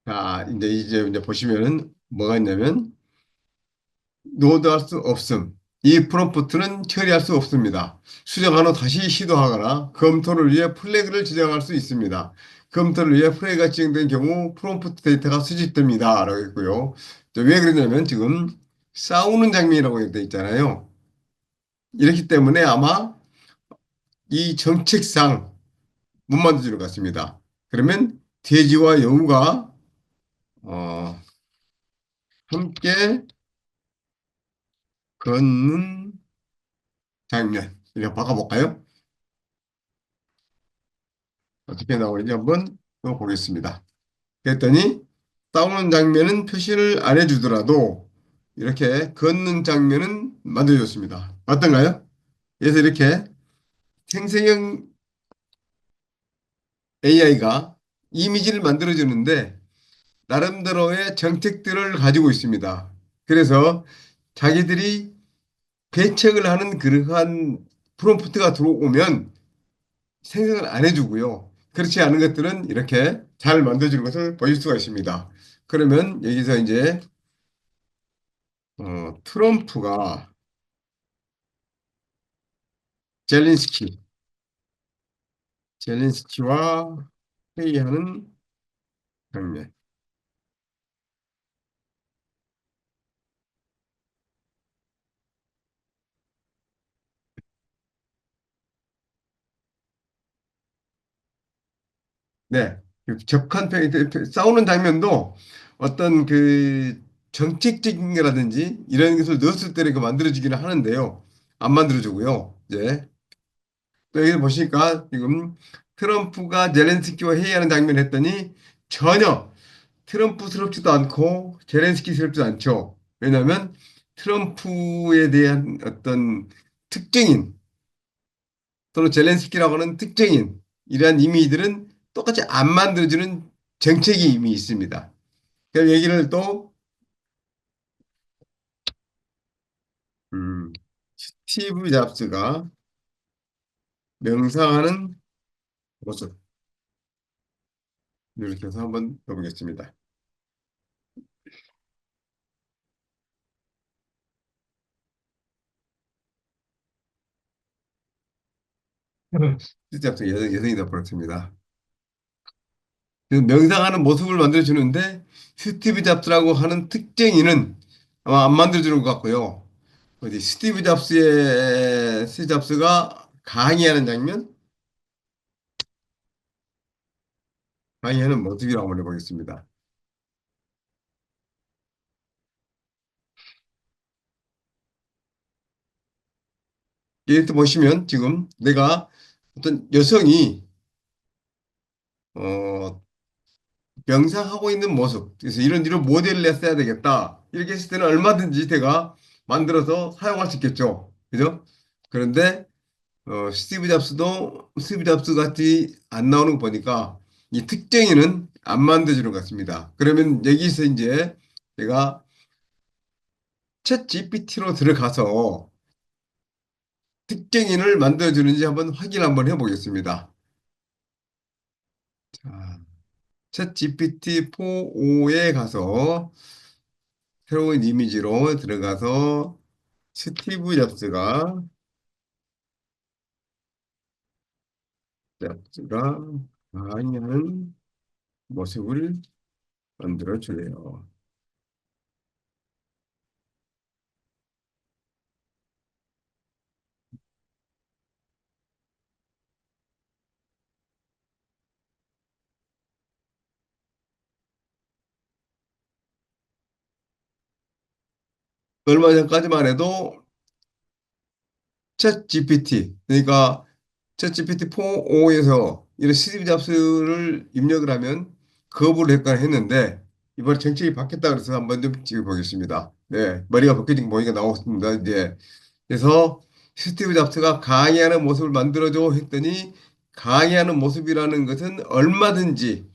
Speaker 1: 자, 이제 보시면은 뭐가 있냐면 노드할 수 없음. 이 프롬프트는 처리할 수 없습니다. 수정한 후 다시 시도하거나 검토를 위해 플래그를 지정할 수 있습니다. 검토를 위해 플래그가 지정된 경우 프롬프트 데이터가 수집됩니다. 라고 했고요. 왜 그러냐면 지금 싸우는 장면이라고 되어 있잖아요. 이렇기 때문에 아마 이 정책상 못 만들어질 것 같습니다. 그러면 돼지와 여우가 어, 함께 걷는 장면. 이렇게 바꿔볼까요? 어떻게 나오는지 한번 또 보겠습니다. 그랬더니 싸우는 장면은 표시를 안 해주더라도 이렇게 걷는 장면은 만들어줬습니다. 어떤가요? 그래서 이렇게 생성형 AI가 이미지를 만들어주는데 나름대로의 정책들을 가지고 있습니다. 그래서 자기들이 배척을 하는 그러한 프롬프트가 들어오면 생성을 안 해주고요. 그렇지 않은 것들은 이렇게 잘 만들어주는 것을 보실 수가 있습니다. 그러면 여기서 이제 트럼프가 젤린스키, 젤린스키와 회의하는 장면. 네. 그 싸우는 장면도 어떤 그 정책적인 거라든지 이런 것을 넣었을 때는 그 만들어지기는 하는데요. 안 만들어지고요. 이제 또 여기 보시니까 지금 트럼프가 젤렌스키와 회의하는 장면을 했더니 전혀 트럼프스럽지도 않고 제렌스키스럽지도 않죠. 왜냐하면 트럼프에 대한 어떤 특정인 또는 젤렌스키라고 하는 특정인 이러한 이미지들은 똑같이 안 만들어주는 정책이 이미 있습니다. 그 얘기를 또 스티브 잡스가 명상하는 모습 이렇게 해서 한번 해보겠습니다. 스티브 잡스가 여성이다 버렸습니다. 그래서 명상하는 모습을 만들어주는데 스티브 잡스라고 하는 특정인은 아마 안 만들어주는 것 같고요. 어디 스티브 잡스가 강의하는 장면, 강의하는 모습이라고 한번 해보겠습니다. 예를 들어 보시면 지금 내가 어떤 여성이 어, 명상하고 있는 모습, 그래서 이런 모델을 냈어야 되겠다. 이렇게 했을 때는 얼마든지 제가 만들어서 사용할 수 있겠죠. 그죠? 그런데 스티브 잡스 같이 안 나오는 거 보니까 이 특정인은 안 만들어주는 것 같습니다. 그러면 여기서 이제 제가 챗 GPT로 들어가서 특정인을 만들어주는지 한번 확인 한번 해보겠습니다. 자, 챗 GPT 4.5에 가서 새로운 이미지로 들어가서 스티브 잡스가 강의하는 모습을 만들어 주래요. 얼마 전까지만 해도 챗 GPT, 그러니까 챗 GPT 4.5에서 이런 스티브 잡스를 입력을 하면 거부를 했거나 했는데 이번에 정책이 바뀌었다 그래서 한번 좀 찍어보겠습니다. 네, 머리가 벗겨진 거 보니까 나왔습니다. 이제 그래서 스티브 잡스가 강의하는 모습을 만들어줘 했더니 강의하는 모습이라는 것은 얼마든지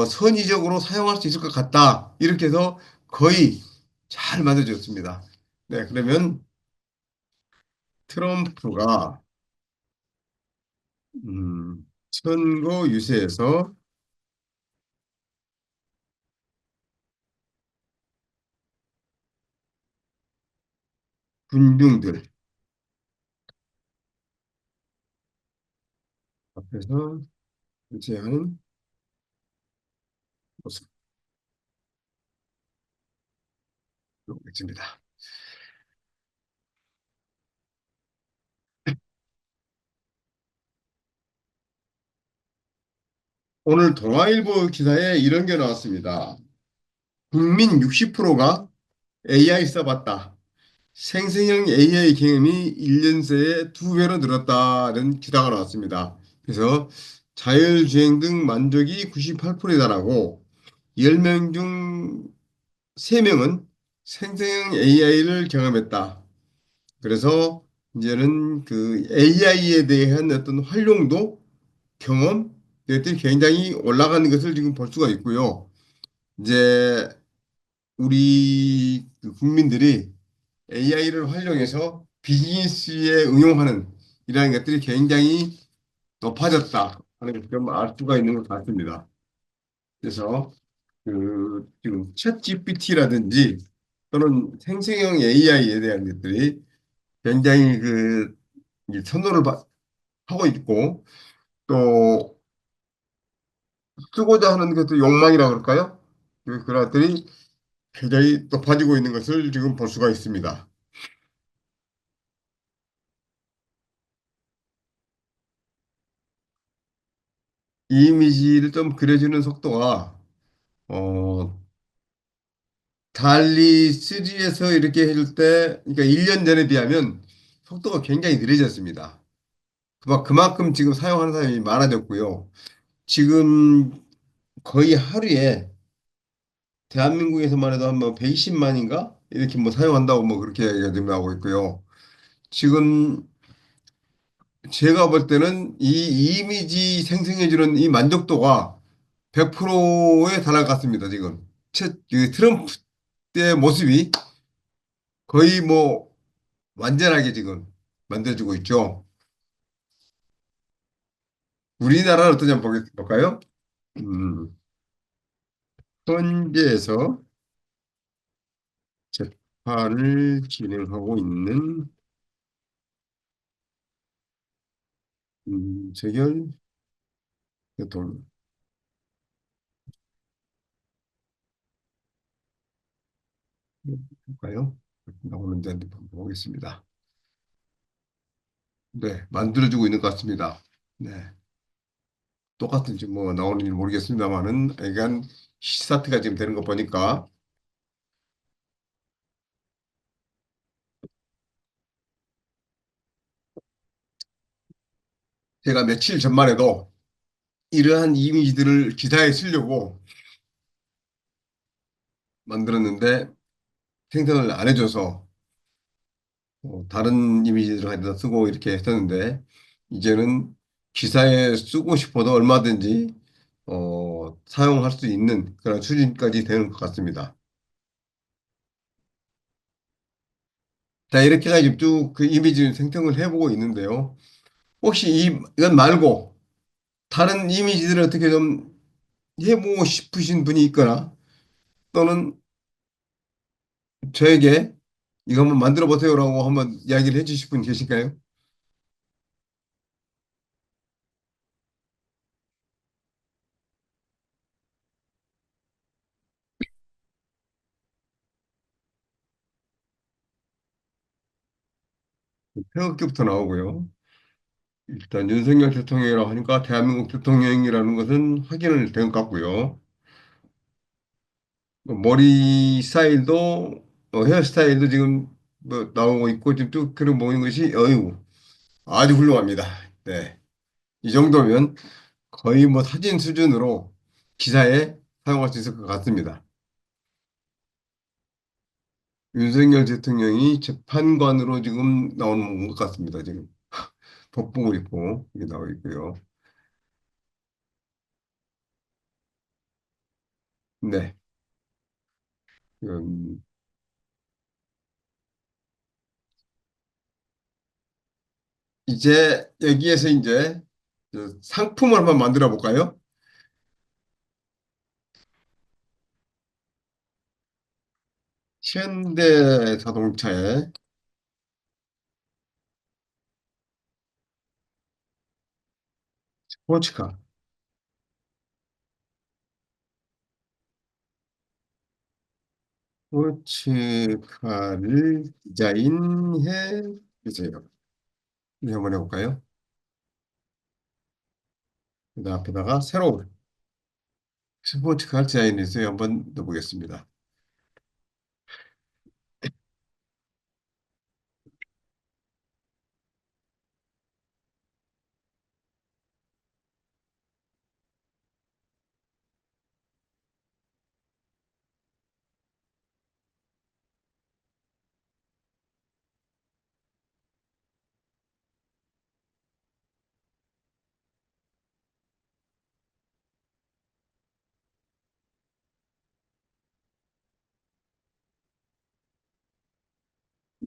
Speaker 1: 선의적으로 사용할 수 있을 것 같다. 이렇게 해서 거의 잘 만들어졌습니다. 네, 그러면 트럼프가 선거 유세에서 군중들 앞에서 유세하는 모습입니다. 오늘 동아일보 기사에 이런 게 나왔습니다. 국민 60%가 AI 써봤다. 생성형 AI 경험이 1년 새에 2배로 늘었다는 기사가 나왔습니다. 그래서 자율주행 등 만족이 98%에 달하고 10명 중 3명은 생성형 AI를 경험했다. 그래서 이제는 그 AI에 대한 어떤 활용도 경험 이것들이 굉장히 올라가는 것을 지금 볼 수가 있고요. 이제 우리 그 국민들이 AI를 활용해서 비즈니스에 응용하는 이러한 것들이 굉장히 높아졌다 하는 걸 좀 알 수가 있는 것 같습니다. 그래서 그 지금 챗 GPT라든지 또는 생성형 AI에 대한 것들이 굉장히 그 이제 선도를 하고 있고 또 쓰고자 하는 것도 욕망이라고 그럴까요? 그런 것들이 굉장히 높아지고 있는 것을 지금 볼 수가 있습니다. 이 이미지를 좀 그려주는 속도가 어, 달리 3에서 이렇게 해줄 때, 그러니까 1년 전에 비하면 속도가 굉장히 느려졌습니다. 그만큼 지금 사용하는 사람이 많아졌고요. 지금 거의 하루에 대한민국에서만 해도 한 뭐 120만인가? 이렇게 뭐 사용한다고 뭐 그렇게 얘기가 지금 나오고 있고요. 지금 제가 볼 때는 이 이미지 생성해주는 이 만족도가 100%에 달할 것 같습니다, 지금. 그 트럼프 때 모습이 거의 뭐 완전하게 지금 만들어지고 있죠. 우리나라는 어떤지 한번 볼까요? 음, 현재에서 재판을 진행하고 있는 윤석열 대통령 볼까요? 나오는지 한번 보겠습니다. 네, 만들어지고 있는 것 같습니다. 네, 똑같은지 뭐 나오는지 모르겠습니다만은 약간 스타트가 지금 되는 거 보니까 제가 며칠 전만 해도 이러한 이미지들을 기사에 쓰려고 만들었는데 생성을 안 해줘서 다른 이미지들을 가져다 쓰고 이렇게 했었는데 이제는 기사에 쓰고 싶어도 얼마든지 사용할 수 있는 그런 수준까지 되는 것 같습니다. 자, 이렇게 해서 쭉 그 이미지 생성을 해보고 있는데요. 혹시 이건 말고 다른 이미지들을 어떻게 좀 해보고 싶으신 분이 있거나 또는 저에게 이거 한번 만들어 보세요라고 한번 이야기를 해주실 분 계실까요? 태극기부터 나오고요. 일단 윤석열 대통령이라고 하니까 대한민국 대통령이라는 것은 확인을 된 것 같고요. 머리 스타일도 헤어스타일도 지금 뭐 나오고 있고 지금 쭉 그런 모이는 것이 어유 아주 훌륭합니다. 네. 이 정도면 거의 뭐 사진 수준으로 기사에 사용할 수 있을 것 같습니다. 윤석열 대통령이 재판관으로 지금 나오는 것 같습니다. 지금 법복을 입고 이게 나와 있고요. 네. 음, 이제 여기에서 이제 그 상품을 한번 만들어 볼까요? 현대 자동차의 스포츠카. 스포츠카를 디자인해 주세요. 이거 한번 해볼까요? 그 앞에다가 새로운 스포츠카 디자인해 주세요. 한번 넣어보겠습니다.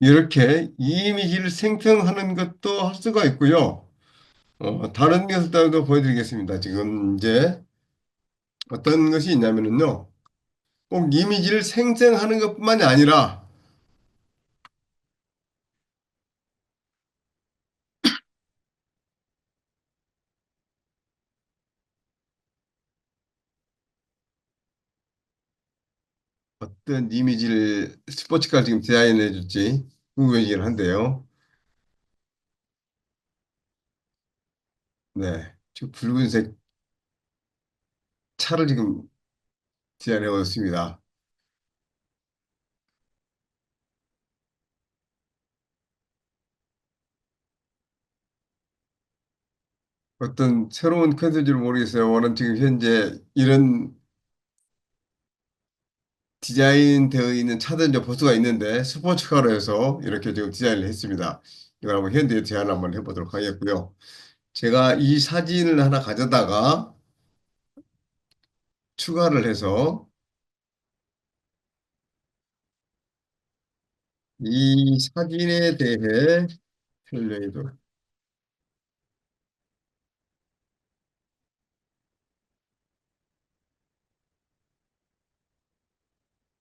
Speaker 1: 이렇게 이미지를 생성하는 것도 할 수가 있고요. 다른 것들도 보여드리겠습니다. 지금 이제 어떤 것이 있냐면요. 꼭 이미지를 생성하는 것뿐만이 아니라 어떤 이미지를 스포츠카 지금 디자인해 줄지 궁금해지긴 한데요. 네. 저 붉은색 차를 지금 제안해 보았습니다. 어떤 새로운 컨셉인지를 모르겠어요. 오늘 지금 현재 이런 디자인되어 있는 차들 보수가 있는데 스포츠카로 해서 이렇게 지금 디자인을 했습니다. 이걸 한번 현대에 제안 한번 해보도록 하겠고요. 제가 이 사진을 하나 가져다가 추가를 해서 이 사진에 대해 설명해도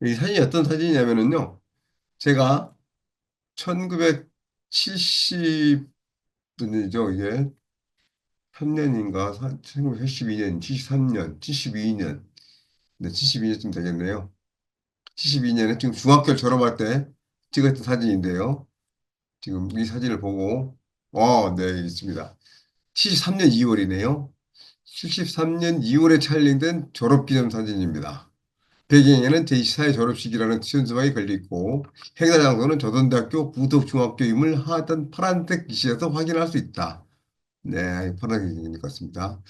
Speaker 1: 이 사진이 어떤 사진이냐면은요. 제가 1970년이죠. 이게 3년인가 1972년, 73년, 72년, 네, 72년쯤 되겠네요. 72년에 지금 중학교 졸업할 때 찍었던 사진인데요. 지금 이 사진을 보고, 네, 있습니다. 73년 2월이네요. 73년 2월에 촬영된 졸업기념 사진입니다. 배경에는 제24회 졸업식이라는 현수막이 걸려있고 행사 장소는 조선대학교 부덕중학교임을 하던 파란색 기시에서 확인할 수 있다. 네, 파란색 기시인 것 같습니다.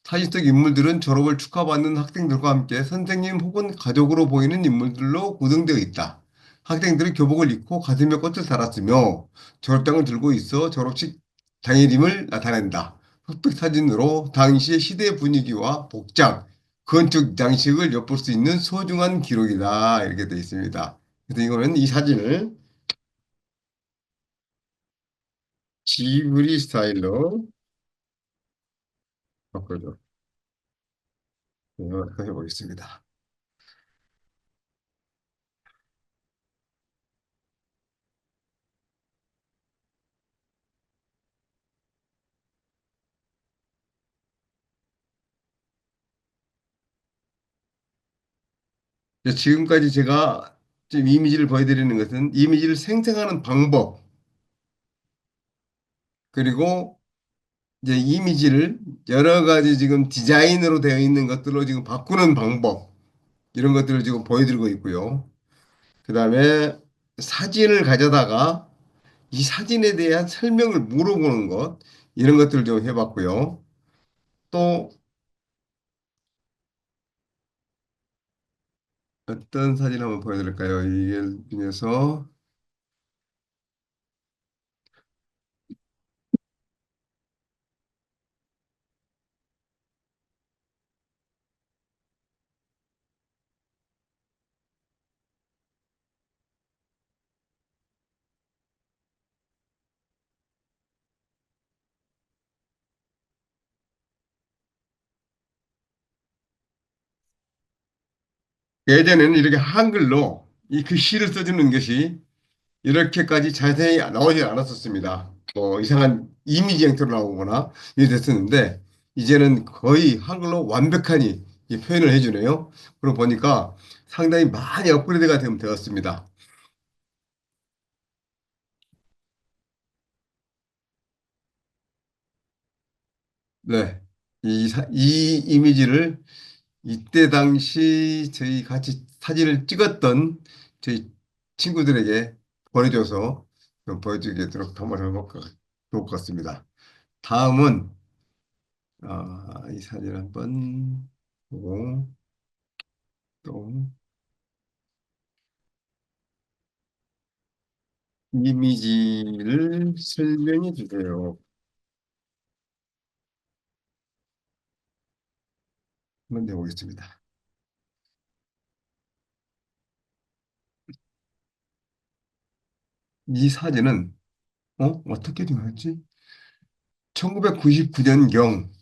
Speaker 1: 사진 속 인물들은 졸업을 축하받는 학생들과 함께 선생님 혹은 가족으로 보이는 인물들로 구성되어 있다. 학생들은 교복을 입고 가슴에 꽃을 달았으며 졸업장을 들고 있어 졸업식 당일임을 나타낸다. 흑백 사진으로 당시의 시대 분위기와 복장, 건축 양식을 엿볼 수 있는 소중한 기록이다. 이렇게 되어 있습니다. 그래서 이거는 이 사진을 지브리 스타일로 바꿔줘. 해보겠습니다. 지금까지 제가 지금 이미지를 보여드리는 것은 이미지를 생성하는 방법, 그리고 이제 이미지를 여러 가지 지금 디자인으로 되어 있는 것들로 지금 바꾸는 방법, 이런 것들을 지금 보여드리고 있고요. 그 다음에 사진을 가져다가 이 사진에 대한 설명을 물어보는 것, 이런 것들을 좀 해봤고요. 또 어떤 사진 한번 보여드릴까요? 이게 중에서 예전에는 이렇게 한글로 이 글씨를 써주는 것이 이렇게까지 자세히 나오지 않았었습니다. 뭐 이상한 이미지 형태로 나오거나 이래 됐었는데 이제는 거의 한글로 완벽하니 이 표현을 해주네요. 그러고 보니까 상당히 많이 업그레이드가 되었습니다. 네. 이 이미지를 이때 당시 저희 같이 사진을 찍었던 저희 친구들에게 보내줘서 좀 보여주도록 한번 해볼까 좋을 것 같습니다. 다음은 이 사진 한번 보고 또 이미지를 설명해 주세요. 한번 내보겠습니다. 이 사진은 어떻게 되었지? 1999년경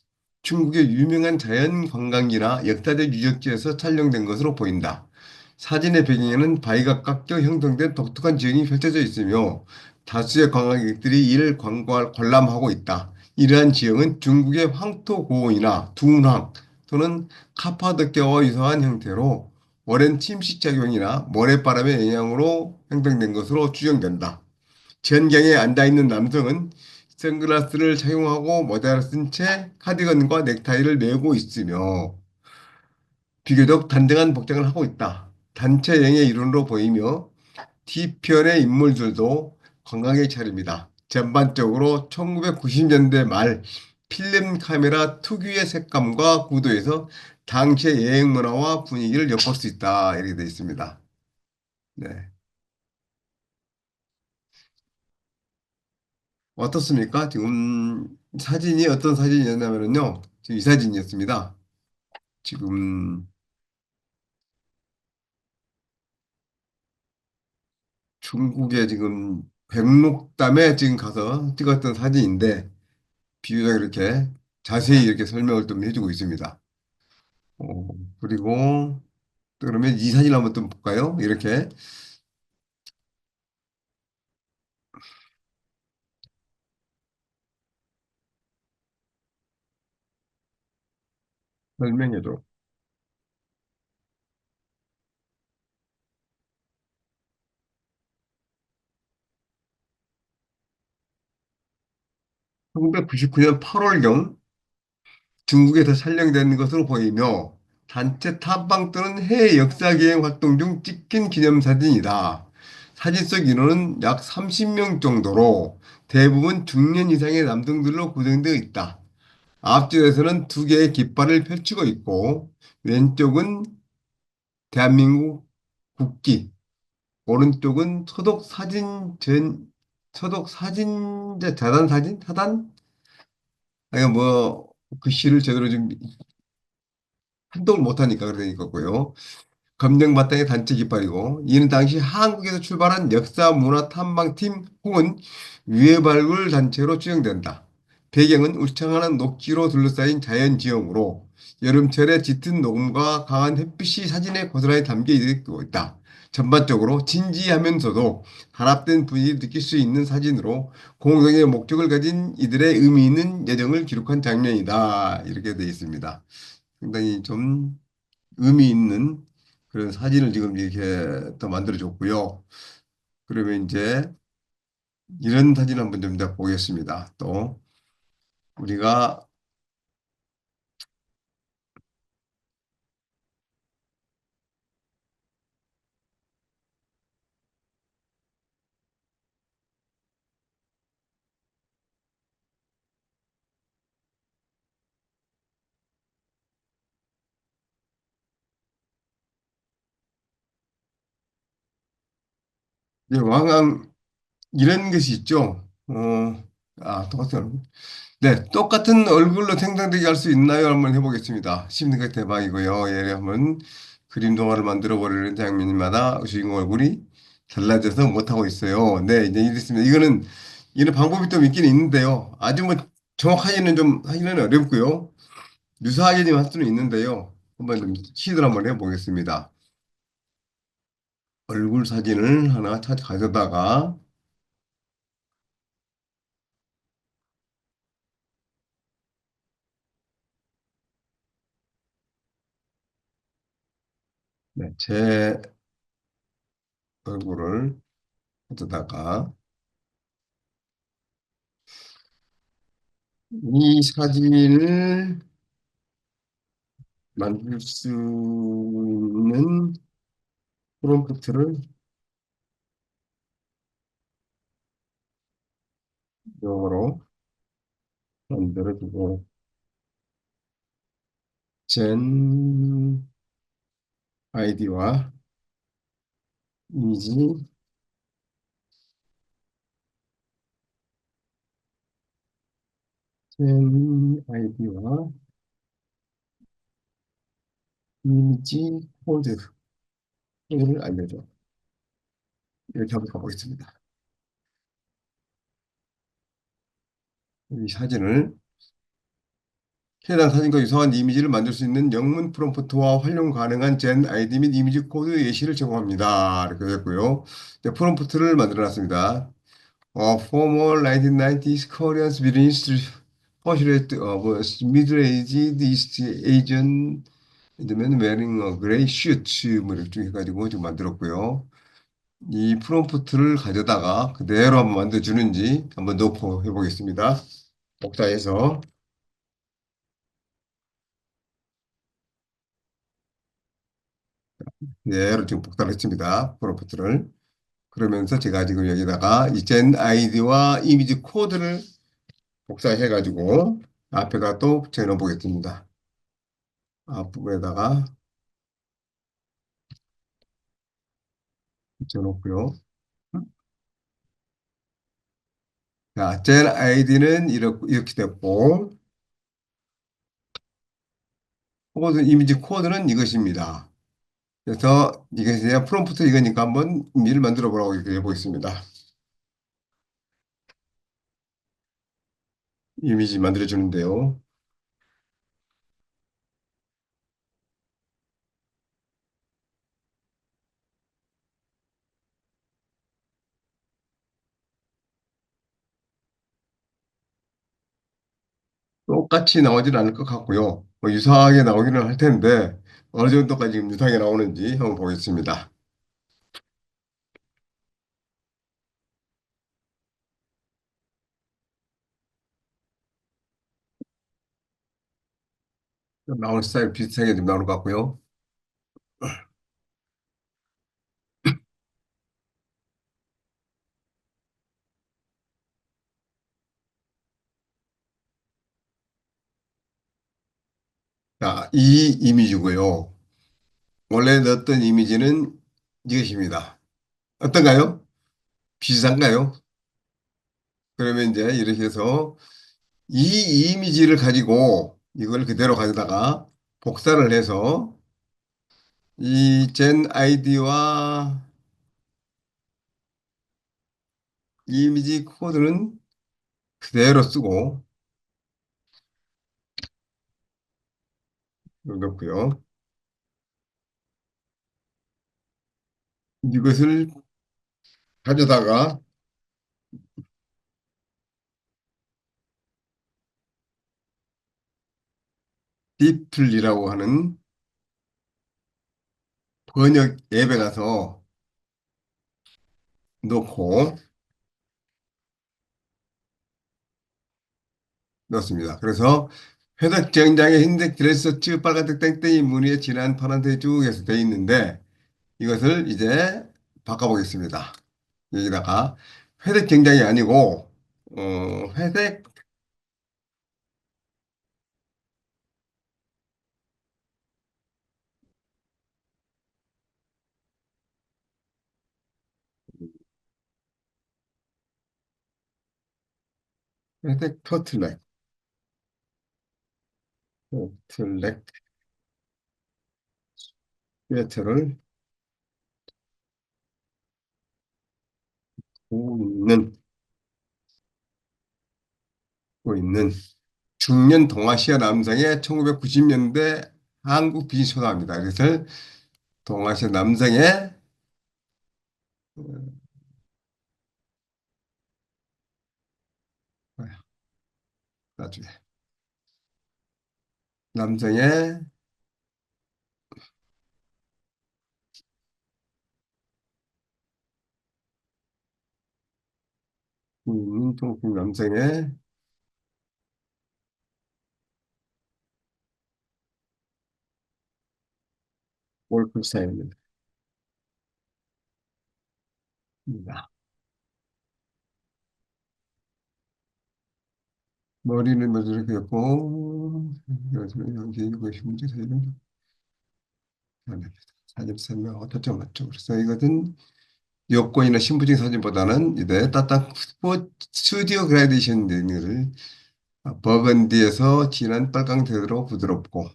Speaker 1: 중국의 유명한 자연 관광지나 역사적 유적지에서 촬영된 것으로 보인다. 사진의 배경에는 바위가 깎여 형성된 독특한 지형이 펼쳐져 있으며 다수의 관광객들이 이를 관람하고 있다. 이러한 지형은 중국의 황토고원이나 둔황 또는 카파도키아와 유사한 형태로 오랜 침식작용이나 모래바람의 영향으로 형성된 것으로 추정된다. 전경에 앉아있는 남성은 선글라스를 착용하고 모자를 쓴 채 카디건과 넥타이를 메고 있으며 비교적 단정한 복장을 하고 있다. 단체 여행의 일원으로 보이며 T편의 인물들도 관광객 차림이다. 전반적으로 1990년대 말 필름 카메라 특유의 색감과 구도에서 당시의 여행 문화와 분위기를 엿볼 수 있다. 이렇게 되어 있습니다. 네. 어떻습니까? 지금 사진이 어떤 사진이었냐면요. 지금 이 사진이었습니다. 지금 중국에 지금 백록담에 지금 가서 찍었던 사진인데 비교적 이렇게 자세히 이렇게 설명을 좀 해주고 있습니다. 어, 그리고 또 그러면 이 사진 한번 좀 볼까요? 이렇게 설명해줘. 1999년 8월경 중국에서 촬영된 것으로 보이며 단체 탐방 또는 해외 역사기행 활동 중 찍힌 기념사진이다. 사진 속 인원은 약 30명 정도로 대부분 중년 이상의 남성들로 구성되어 있다. 앞쪽에서는 두 개의 깃발을 펼치고 있고 왼쪽은 대한민국 국기, 오른쪽은 소독 사진자 자단 사진? 사단? 아니 뭐 글씨를 제대로 좀 한동을 못하니까 그러니까 고요. 검정 바탕의 단체 깃발이고 이는 당시 한국에서 출발한 역사 문화 탐방팀 혹은 유해 발굴 단체로 추정된다. 배경은 울창한 녹지로 둘러싸인 자연 지형으로 여름철의 짙은 녹음과 강한 햇빛이 사진에 고스란히 담겨 있고 있다. 전반적으로 진지하면서도 단합된 분위기를 느낄 수 있는 사진으로 공동의 목적을 가진 이들의 의미 있는 여정을 기록한 장면이다. 이렇게 되어 있습니다. 상당히 좀 의미 있는 그런 사진을 지금 이렇게 또 만들어줬고요. 그러면 이제 이런 사진 한번 좀 더 보겠습니다. 또 우리가 이제 왕왕 이런 것이 있죠. 똑같은 얼굴. 네, 똑같은 얼굴로 생성되게 할 수 있나요? 한번 해보겠습니다. 심리학 대박이고요. 예를 한번 그림 동화를 만들어 버리는 장면마다 주인공 얼굴이 달라져서 못하고 있어요. 네, 이제 이렇습니다. 이런 방법이 좀 있긴 있는데요. 아주 뭐 정확하게는 좀 하기는 어렵고요. 유사하게 좀 할 수는 있는데요. 한번 좀 시도를 한번 해보겠습니다. 얼굴 사진을 하나 가져다가 네, 제 얼굴을 가져다가 이 사진을 만들 수 있는 프롬프트를 영어로 만들어주고 젠 아이디와 이미지 젠 아이디와 이미지 코드를 알려줘. 이렇게 한번 가보겠습니다. 이 사진을 해당 사진과 유사한 이미지를 만들 수 있는 영문 프롬프트와 활용 가능한 젠 아이디 및 이미지 코드 예시를 제공합니다. 이렇게 됐고요. 이제 프롬프트를 만들어 놨습니다. Former 1990s Korean Business portrait of a middle-aged East Asian gentleman wearing a gray suit 뭐 이렇게 해가지고 좀 만들었고요. 이 프롬프트를 가져다가 그대로 한번 만들어주는지 한번 넣고 해보겠습니다. 복사해서 그대로 지금 복사했습니다. 프롬프트를. 그러면서 제가 지금 여기다가 이 젠 아이디와 이미지 코드를 복사해가지고 앞에다 또 붙여넣어 보겠습니다. 앞부분에다가 붙여놓고요. 자, 젠 아이디는 이렇게 됐고, 이미지 코드는 이것입니다. 그래서 이게 이제 프롬프트 이거니까 한번 이미지를 만들어 보라고 이렇게 해보겠습니다. 이미지 만들어 주는데요. 똑같이 나오지는 않을 것 같고요. 뭐 유사하게 나오기는 할 텐데 어느 정도까지 지금 유사하게 나오는지 한번 보겠습니다. 나오는 스타일 비슷하게 좀 나올 것 같고요. 자, 이 이미지고요. 원래 넣었던 이미지는 이것입니다. 어떤가요? 비슷한가요? 그러면 이제 이렇게 해서 이 이미지를 가지고 이걸 그대로 가져다가 복사를 해서 이 젠 아이디와 이미지 코드는 그대로 쓰고 넣고요. 이것을 가져다가 디플리라고 하는 번역 앱에 가서 넣고 넣습니다. 그래서 회색 정장에 흰색 드레스 츠 빨간색 땡땡이 무늬에 진한 파란색 쭉 해서 되어 있는데 이것을 이제 바꿔보겠습니다. 여기다가 회색 정장이 아니고 회색 회색 터틀넥 스웨터를 입고 있는 중년 동아시아 남성의 1990년대 한국 비소다입니다. 그래서 동아시아 남성의 뭐야, 나중에 남성의 통통 남성의 골프 스타일입니다. 머리는 뭐 이렇게 했고 여기 이것이 문제 사진은 사진 설명하고 초점 맞죠. 그래서 이것은 여권이나 신분증 사진보다는 이제 따뜻한 스튜디오 그라데이션을 버건디에서 진한 빨강색으로 부드럽고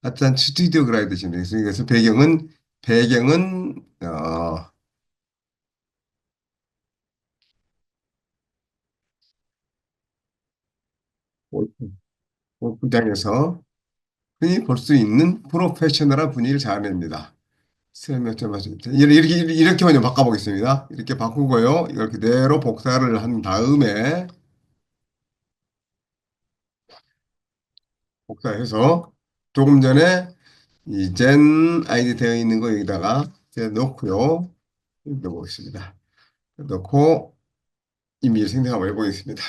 Speaker 1: 따뜻한 스튜디오 그라데이션. 그래서 배경은 골프- 골프장에서 흔히 볼 수 있는 프로페셔널한 분위기를 자아냅니다. 설명 좀 하시죠. 이렇게 먼저 바꿔보겠습니다. 이렇게 바꾸고요. 이걸 그대로 복사를 한 다음에 복사해서 조금 전에 이 젠 아이디 되어 있는 거 여기다가 제가 넣고요. 넣어보겠습니다. 넣고 이미지 생성 한번 해보겠습니다.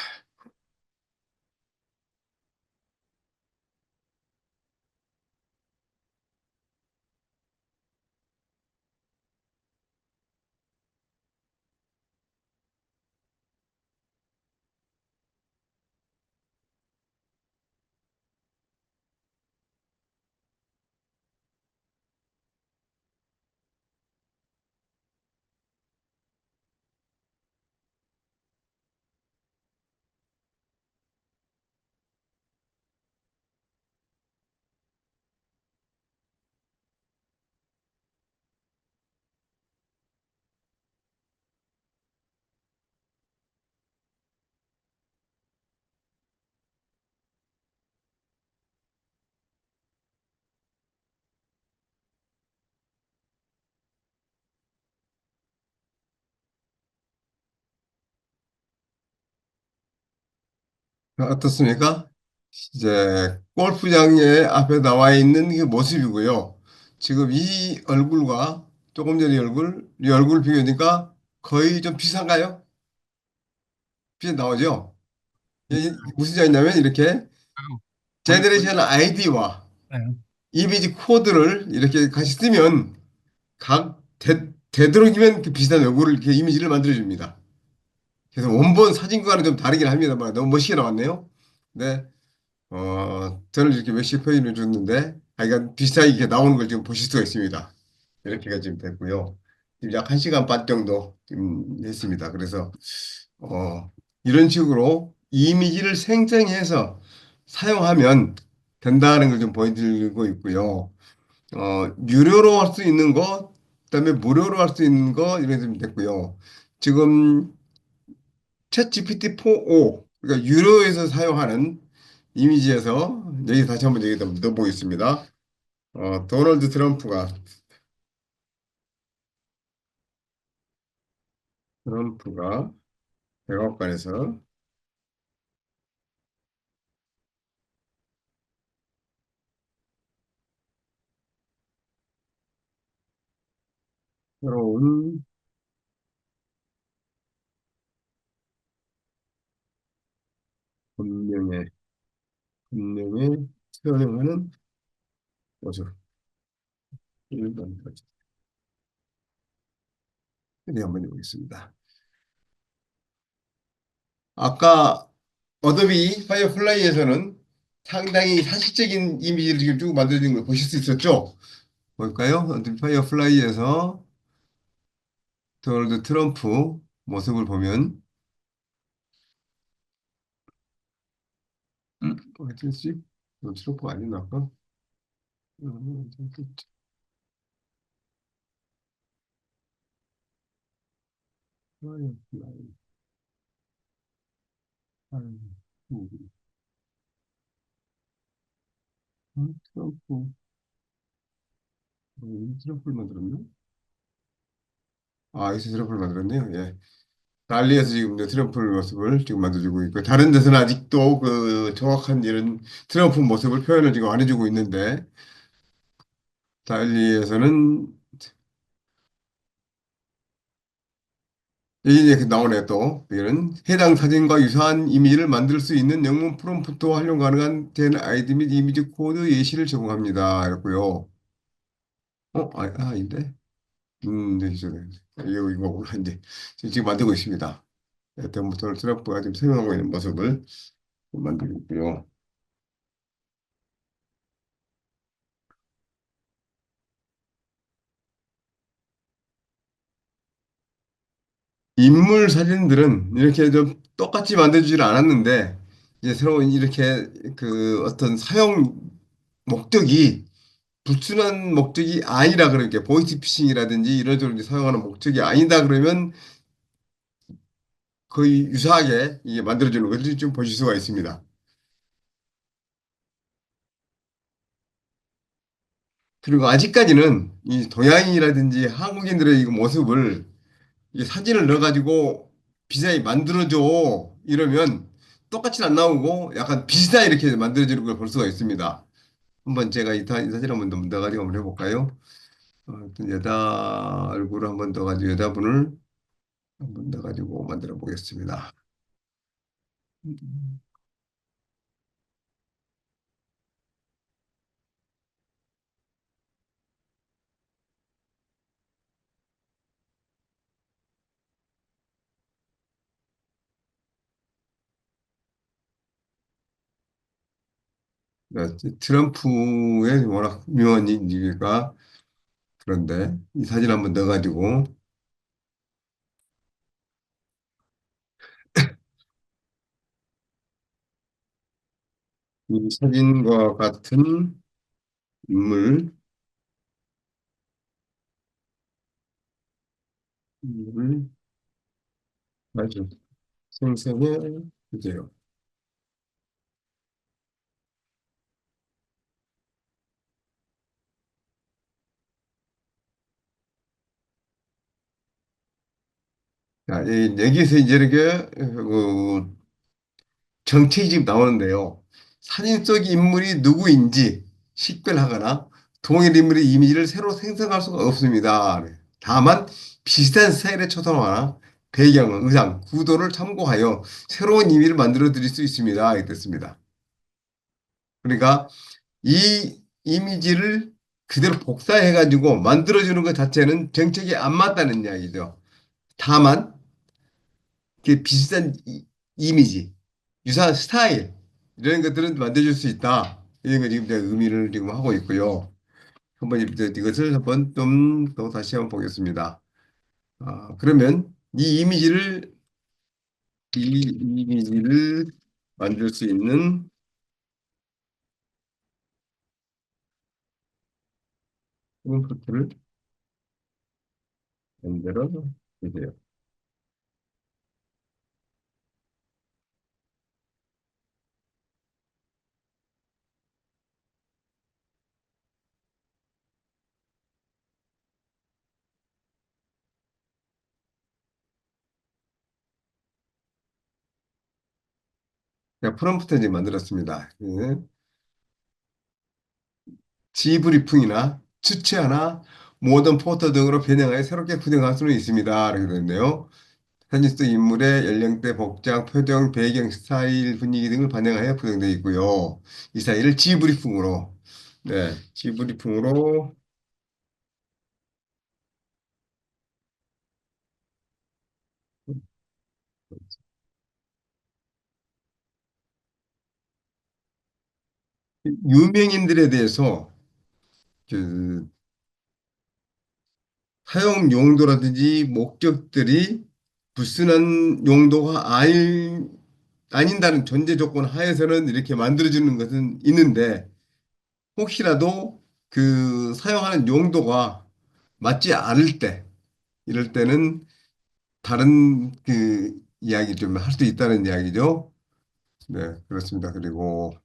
Speaker 1: 어떻습니까? 이제 골프장의 앞에 나와 있는 그 모습이고요. 지금 이 얼굴과 조금 전의 얼굴, 이 얼굴 비교니까 거의 좀 비슷한가요? 비슷 나오죠? 무슨 차이냐면 이렇게 제너레이션 아이디와
Speaker 2: 네.
Speaker 1: 이미지 코드를 이렇게 같이 쓰면 되도록이면 그 비슷한 얼굴을 이렇게 이미지를 만들어줍니다. 그래서 원본 사진과는 좀 다르긴 합니다만 너무 멋있게 나왔네요. 네. 저는 이렇게 몇십 표현을 줬는데, 그러니까 비슷하게 이렇게 나오는 걸 지금 보실 수가 있습니다. 이렇게가 지금 됐고요. 지금 약 1시간 반 정도 지금 했습니다. 그래서, 어, 이런 식으로 이미지를 생成해서 사용하면 된다는 걸 좀 보여드리고 있고요. 유료로 할 수 있는 거, 그다음에 무료로 할 수 있는 거, 이런 게 좀 됐고요. 지금 챗 GPT-4o, 그러니까 유료에서 사용하는 이미지에서 여기 다시 한번 여기다 넣어보겠습니다. 도널드 트럼프가 백악관에서 새로운 본명의 본명의 수행하는 모습을 만들어주기. 한번 해보겠습니다. 아까 어도비 파이어플라이에서는 상당히 사실적인 이미지를 지금 쭉 만들어진 걸 보실 수 있었죠? 볼까요? 어도비 파이어플라이에서 도널드 트럼프 모습을 보면 어디 지 트럼프가 아니나 아까? 음, 파이어플라이, 트럼프, 트럼프를 만들었나? 여기서 트럼프를 만들었네요. 예. 달리에서 지금 이제 트럼프 모습을 지금 만들어주고 있고, 다른 데서는 아직도 그 정확한 이런 트럼프 모습을 표현을 지금 안 해주고 있는데, 달리에서는 이게 이제 나오네 또. 이런 해당 사진과 유사한 이미지를 만들 수 있는 영문 프롬프트와 활용 가능한 된 아이디 및 이미지 코드 예시를 제공합니다. 이랬고요. 아닌데? 네, 이거구나. 이제 지금 만들고 있습니다. 때부터 트럼프가 지금 설명하고 있는 모습을 만들고 있고요. 인물 사진들은 이렇게 좀 똑같이 만들어주질 않았는데, 이제 새로운 이렇게 그 어떤 사용 목적이 불순한 목적이 아니라 그렇게 보이스 피싱이라든지 이런 식으로 이제 사용하는 목적이 아니다 그러면 거의 유사하게 이게 만들어지는 것을 좀 보실 수가 있습니다. 그리고 아직까지는 이 동양인이라든지 한국인들의 이 모습을 이 사진을 넣어가지고 비장히 만들어줘 이러면 똑같이 안 나오고 약간 비슷하게 이렇게 만들어지는 걸 볼 수가 있습니다. 한번 제가 이 사진 한번 더 넣어가지고 한번 해볼까요? 어떤 여자 얼굴을 한번 넣어가지고 여자분을 한번 넣어가지고 만들어 보겠습니다. 네, 트럼프의 워낙 유명한 인기가 그런데 이 사진 한번 넣어가지고 이 사진과 같은 인물을 아주 생생해 주세요. 자, 여기서 이제 이렇게 정책이 지금 나오는데요. 사진 속 인물이 누구인지 식별하거나 동일 인물의 이미지를 새로 생성할 수가 없습니다. 다만 비슷한 스타일의 초상화나 배경, 의상, 구도를 참고하여 새로운 이미지를 만들어 드릴 수 있습니다. 이렇게 됐습니다. 그러니까 이 이미지를 그대로 복사해가지고 만들어주는 것 자체는 정책에 안 맞다는 이야기죠. 다만 그 비슷한 이미지, 유사한 스타일 이런 것들은 만들어줄 수 있다. 이런 거 지금 제가 의미를 지금 하고 있고요. 한번 이것을 한번 좀 더 다시 한번 보겠습니다. 그러면 이 이미지를 만들 수 있는 프롬프트를 만들어 주세요. 제가 프롬프트 이제 만들었습니다. 지브리풍이나 추체화나 모던 포터 등으로 변형하여 새롭게 구성할 수는 있습니다. 이렇게 되는데요. 사진 속 인물의 연령대, 복장, 표정, 배경, 스타일, 분위기 등을 반영하여 구성되어 있고요. 이 사이를 지브리풍으로, 네, 지브리풍으로 유명인들에 대해서 그 사용 용도라든지 목적들이 불순한 용도가 아닌다는 전제 조건 하에서는 이렇게 만들어주는 것은 있는데 혹시라도 그 사용하는 용도가 맞지 않을 때 이럴 때는 다른 그 이야기 좀 할 수 있다는 이야기죠. 네, 그렇습니다. 그리고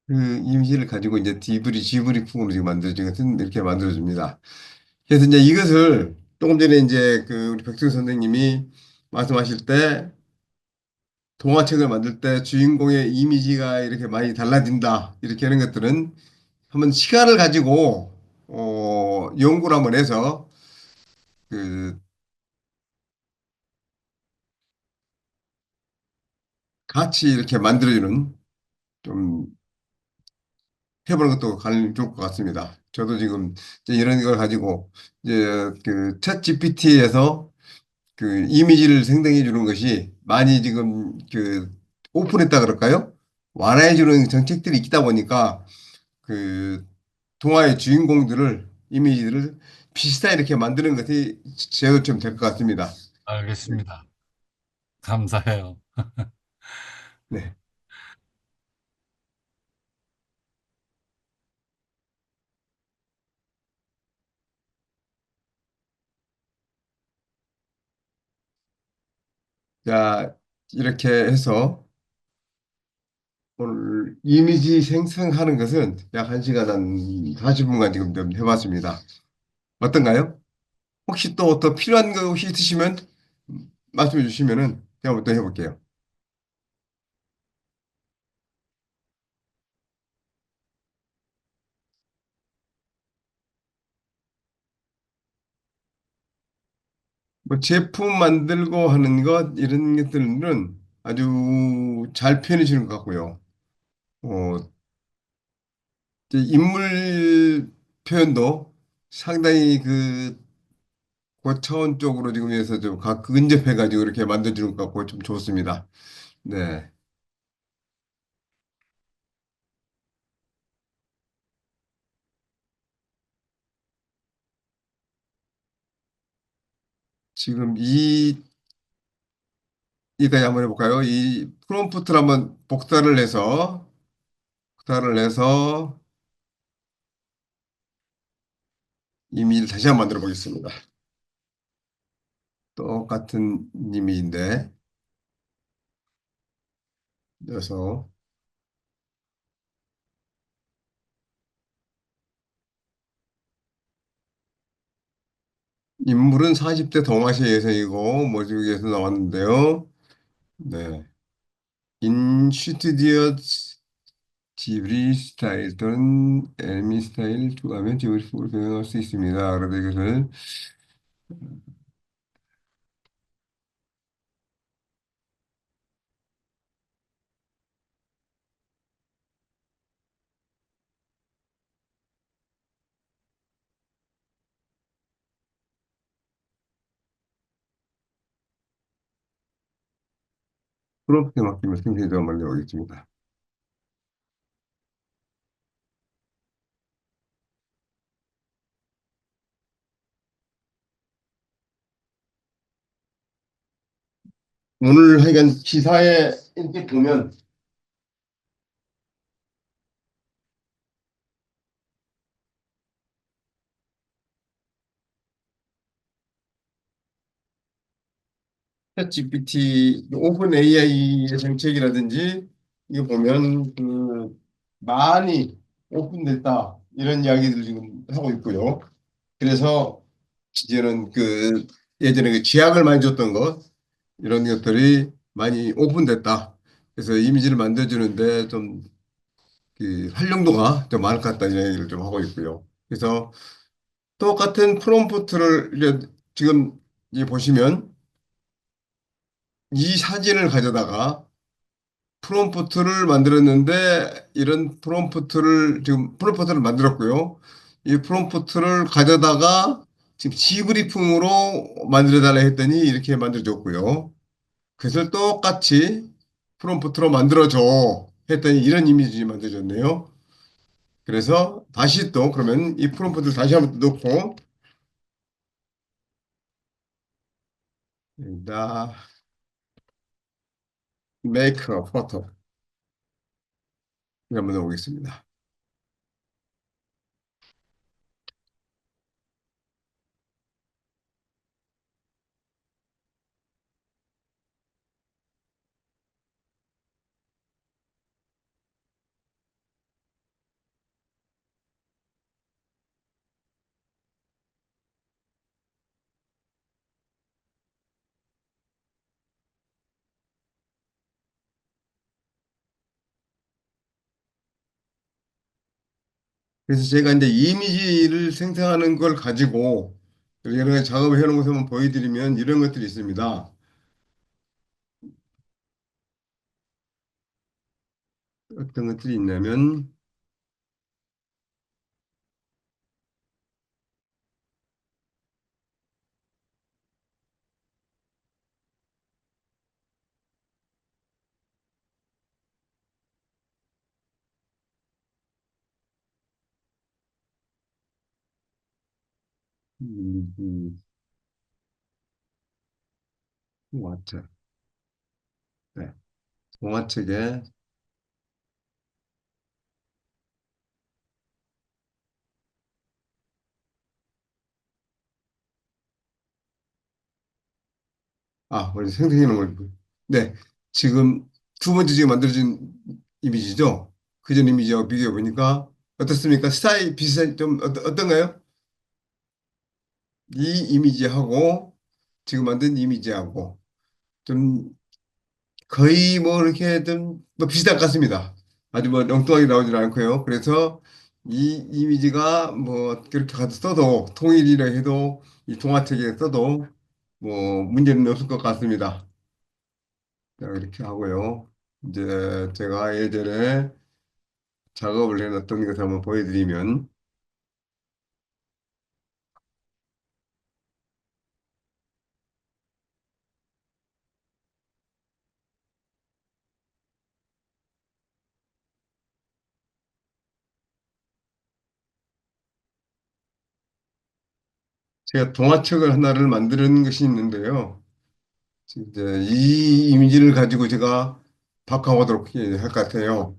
Speaker 1: 그 이미지를 가지고 이제 지브리 풍으로 지금 만들어진 것은 이렇게 만들어줍니다. 그래서 이제 이것을 조금 전에 이제 그 우리 백승 선생님이 말씀하실 때 동화책을 만들 때 주인공의 이미지가 이렇게 많이 달라진다 이렇게 하는 것들은 한번 시간을 가지고 연구를 한번 해서 그 같이 이렇게 만들어주는 좀 해보는 것도 좋을 것 같습니다. 저도 지금 이제 이런 걸 가지고 이제 그챗 GPT에서 그 이미지를 생성해 주는 것이 많이 지금 그 오픈했다 그럴까요? 완화해 주는 정책들이 있다 보니까 그 동화의 주인공들을 이미지들을 비슷하게 이렇게 만드는 것이 제도 좀 될 것 같습니다. 네.
Speaker 2: 알겠습니다. 감사해요.
Speaker 1: 네. 자, 이렇게 해서 오늘 이미지 생성하는 것은 약 1시간 한 40분간 지금 좀 해봤습니다. 어떤가요? 혹시 또 더 필요한 거 혹시 있으시면 말씀해 주시면은 제가 한번 또 해볼게요. 뭐 제품 만들고 하는 것 이런 것들은 아주 잘 표현해 주는 것 같고요. 어, 이제 인물 표현도 상당히 그 고차원 쪽으로 지금 해서 좀 각 근접해 가지고 이렇게 만들어 주는 것 같고 좀 좋습니다. 네. 지금 이 이까지 한번 해볼까요? 이 프롬프트를 한번 복사를 해서 이미지를 다시 한번 만들어 보겠습니다. 똑같은 이미지인데, 그래서 인물은 40대 동아시아 여성이고 모주에서 나왔는데요. 네. 인 슈튜디오 지브리 스타일 또는 애니미 스타일 추가하면 지브리 속으로 변경할 수 있습니다. 그런데 이것을 프롬프트에 맡기면 생성이 만들어 보겠습니다. 오늘 하여간 기사에 이렇게 보면 챗GPT, 오픈 AI의 정책이라든지 이거 보면 그 많이 오픈됐다 이런 이야기들 지금 하고 있고요. 그래서 이제는 그 예전에 그 쥐약을 많이 줬던 것 이런 것들이 많이 오픈됐다. 그래서 이미지를 만들어주는데 좀 그 활용도가 좀 많을 것 같다 이런 얘기를 좀 하고 있고요. 그래서 똑같은 프롬프트를 이제 지금 이 보시면 이 사진을 가져다가 프롬프트를 만들었는데 이런 프롬프트를 지금 프롬프트를 만들었고요. 이 프롬프트를 가져다가 지금 지브리풍으로 만들어달라 했더니 이렇게 만들어줬고요. 그것을 똑같이 프롬프트로 만들어줘 했더니 이런 이미지 만들어줬네요. 그래서 다시 또 그러면 이 프롬프트를 다시 한번 넣고 나 make a photo 이거 한번 넣어보겠습니다. 그래서 제가 이제 이미지를 생성하는 걸 가지고 여러 가지 작업을 해놓은 것을 한번 보여드리면 이런 것들이 있습니다. 어떤 것들이 있냐면 음, 동화책. 네. 동화책에 먼저 생성해 놓은 걸. 네. 지금 두 번째 지금 만들어진 이미지죠. 그전 이미지하고 비교해 보니까 어떻습니까? 스타일 비슷한 좀 어떤가요? 이 이미지하고 지금 만든 이미지하고 좀 거의 뭐 이렇게 좀 뭐 비슷할 것 같습니다. 아주 뭐 엉뚱하게 나오진 않고요. 그래서 이 이미지가 뭐 그렇게 가서 써도 통일이라 해도 이 동화책에 써도 뭐 문제는 없을 것 같습니다. 자, 이렇게 하고요. 이제 제가 예전에 작업을 해놨던 것을 한번 보여드리면 제가 동화책을 하나를 만드는 것이 있는데요. 이제 이 이미지를 가지고 제가 바꿔보도록 할 것 같아요.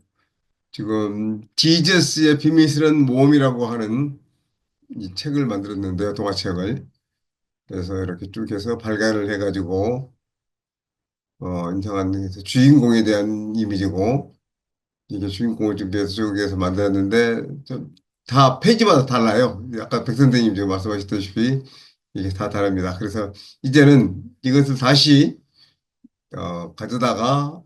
Speaker 1: 지금 지저스의 비밀스런 모험이라고 하는 이 책을 만들었는데요, 동화책을. 그래서 이렇게 쭉 해서 발간을 해가지고 인상한 주인공에 대한 이미지고 이게 주인공을 준비해서 쪽에서 만들었는데 좀 다 페이지마다 달라요. 아까 백 선생님 지금 말씀하셨다시피 이게 다 다릅니다. 그래서 이제는 이것을 다시 가져다가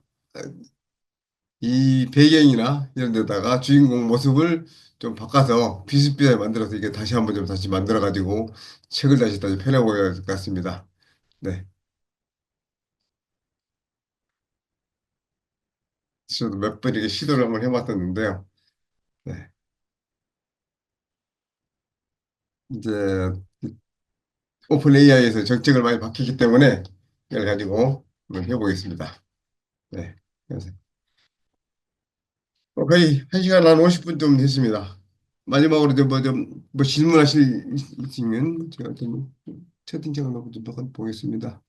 Speaker 1: 이 배경이나 이런 데다가 주인공 모습을 좀 바꿔서 비슷비슷하게 만들어서 이게 다시 한번 좀 다시 만들어 가지고 책을 다시 펴내보아야 할 것 같습니다. 네. 저도 몇 번 이렇게 시도를 한번 해봤었는데요. 네. 이제 오픈 AI에서 정책을 많이 바뀌기 때문에 이걸 가지고 한번 해보겠습니다. 네. 그래서 거의 1시간 한 50분 좀 됐습니다. 마지막으로 뭐 질문하실 있으면 제가 좀 채팅창을 한번 좀 보겠습니다.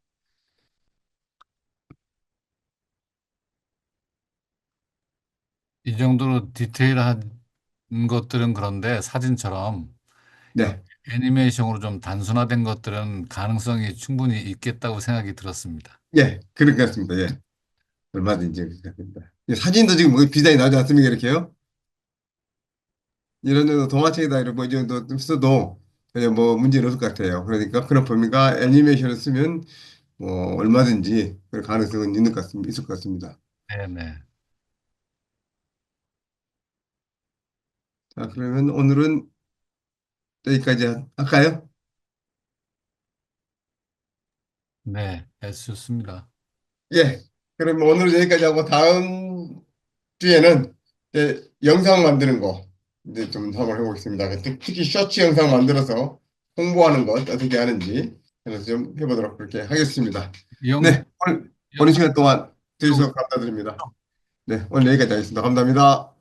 Speaker 2: 이 정도로 디테일한 것들은 그런데 사진처럼 이렇게
Speaker 1: 네.
Speaker 2: 애니메이션으로 좀 단순화된 것들은 가능성이 충분히 있겠다고 생각이 들었습니다.
Speaker 1: 예, 그럴 것 같습니다. 예. 얼마든지 그럴 것 같습니다. 예, 사진도 지금 뭐 디자인 나오지 않습니까? 이렇게요? 이런 정도 동화책이다 이런 뭐이 정도 써도 전혀 뭐 문제는 없을 것 같아요. 그러니까 그런 범위가 애니메이션을 쓰면 뭐 얼마든지 그럴 가능성은 있는 것 같습니다. 있을 것 같습니다.
Speaker 2: 네네.
Speaker 1: 자, 그러면 오늘은 여기까지 할까요?
Speaker 2: 네, 좋습니다.
Speaker 1: 예. 그럼 오늘은 여기까지 하고 다음 주에는 이제 영상 만드는 거 이제 좀 한번 해보겠습니다. 특히 쇼츠 영상 만들어서 홍보하는 것 어떻게 하는지 그래서 좀 해보도록 그렇게 하겠습니다.
Speaker 2: 영,
Speaker 1: 네, 오늘
Speaker 2: 영,
Speaker 1: 시간 동안 들으셔서 감사드립니다. 네, 오늘 여기까지 하겠습니다. 감사합니다.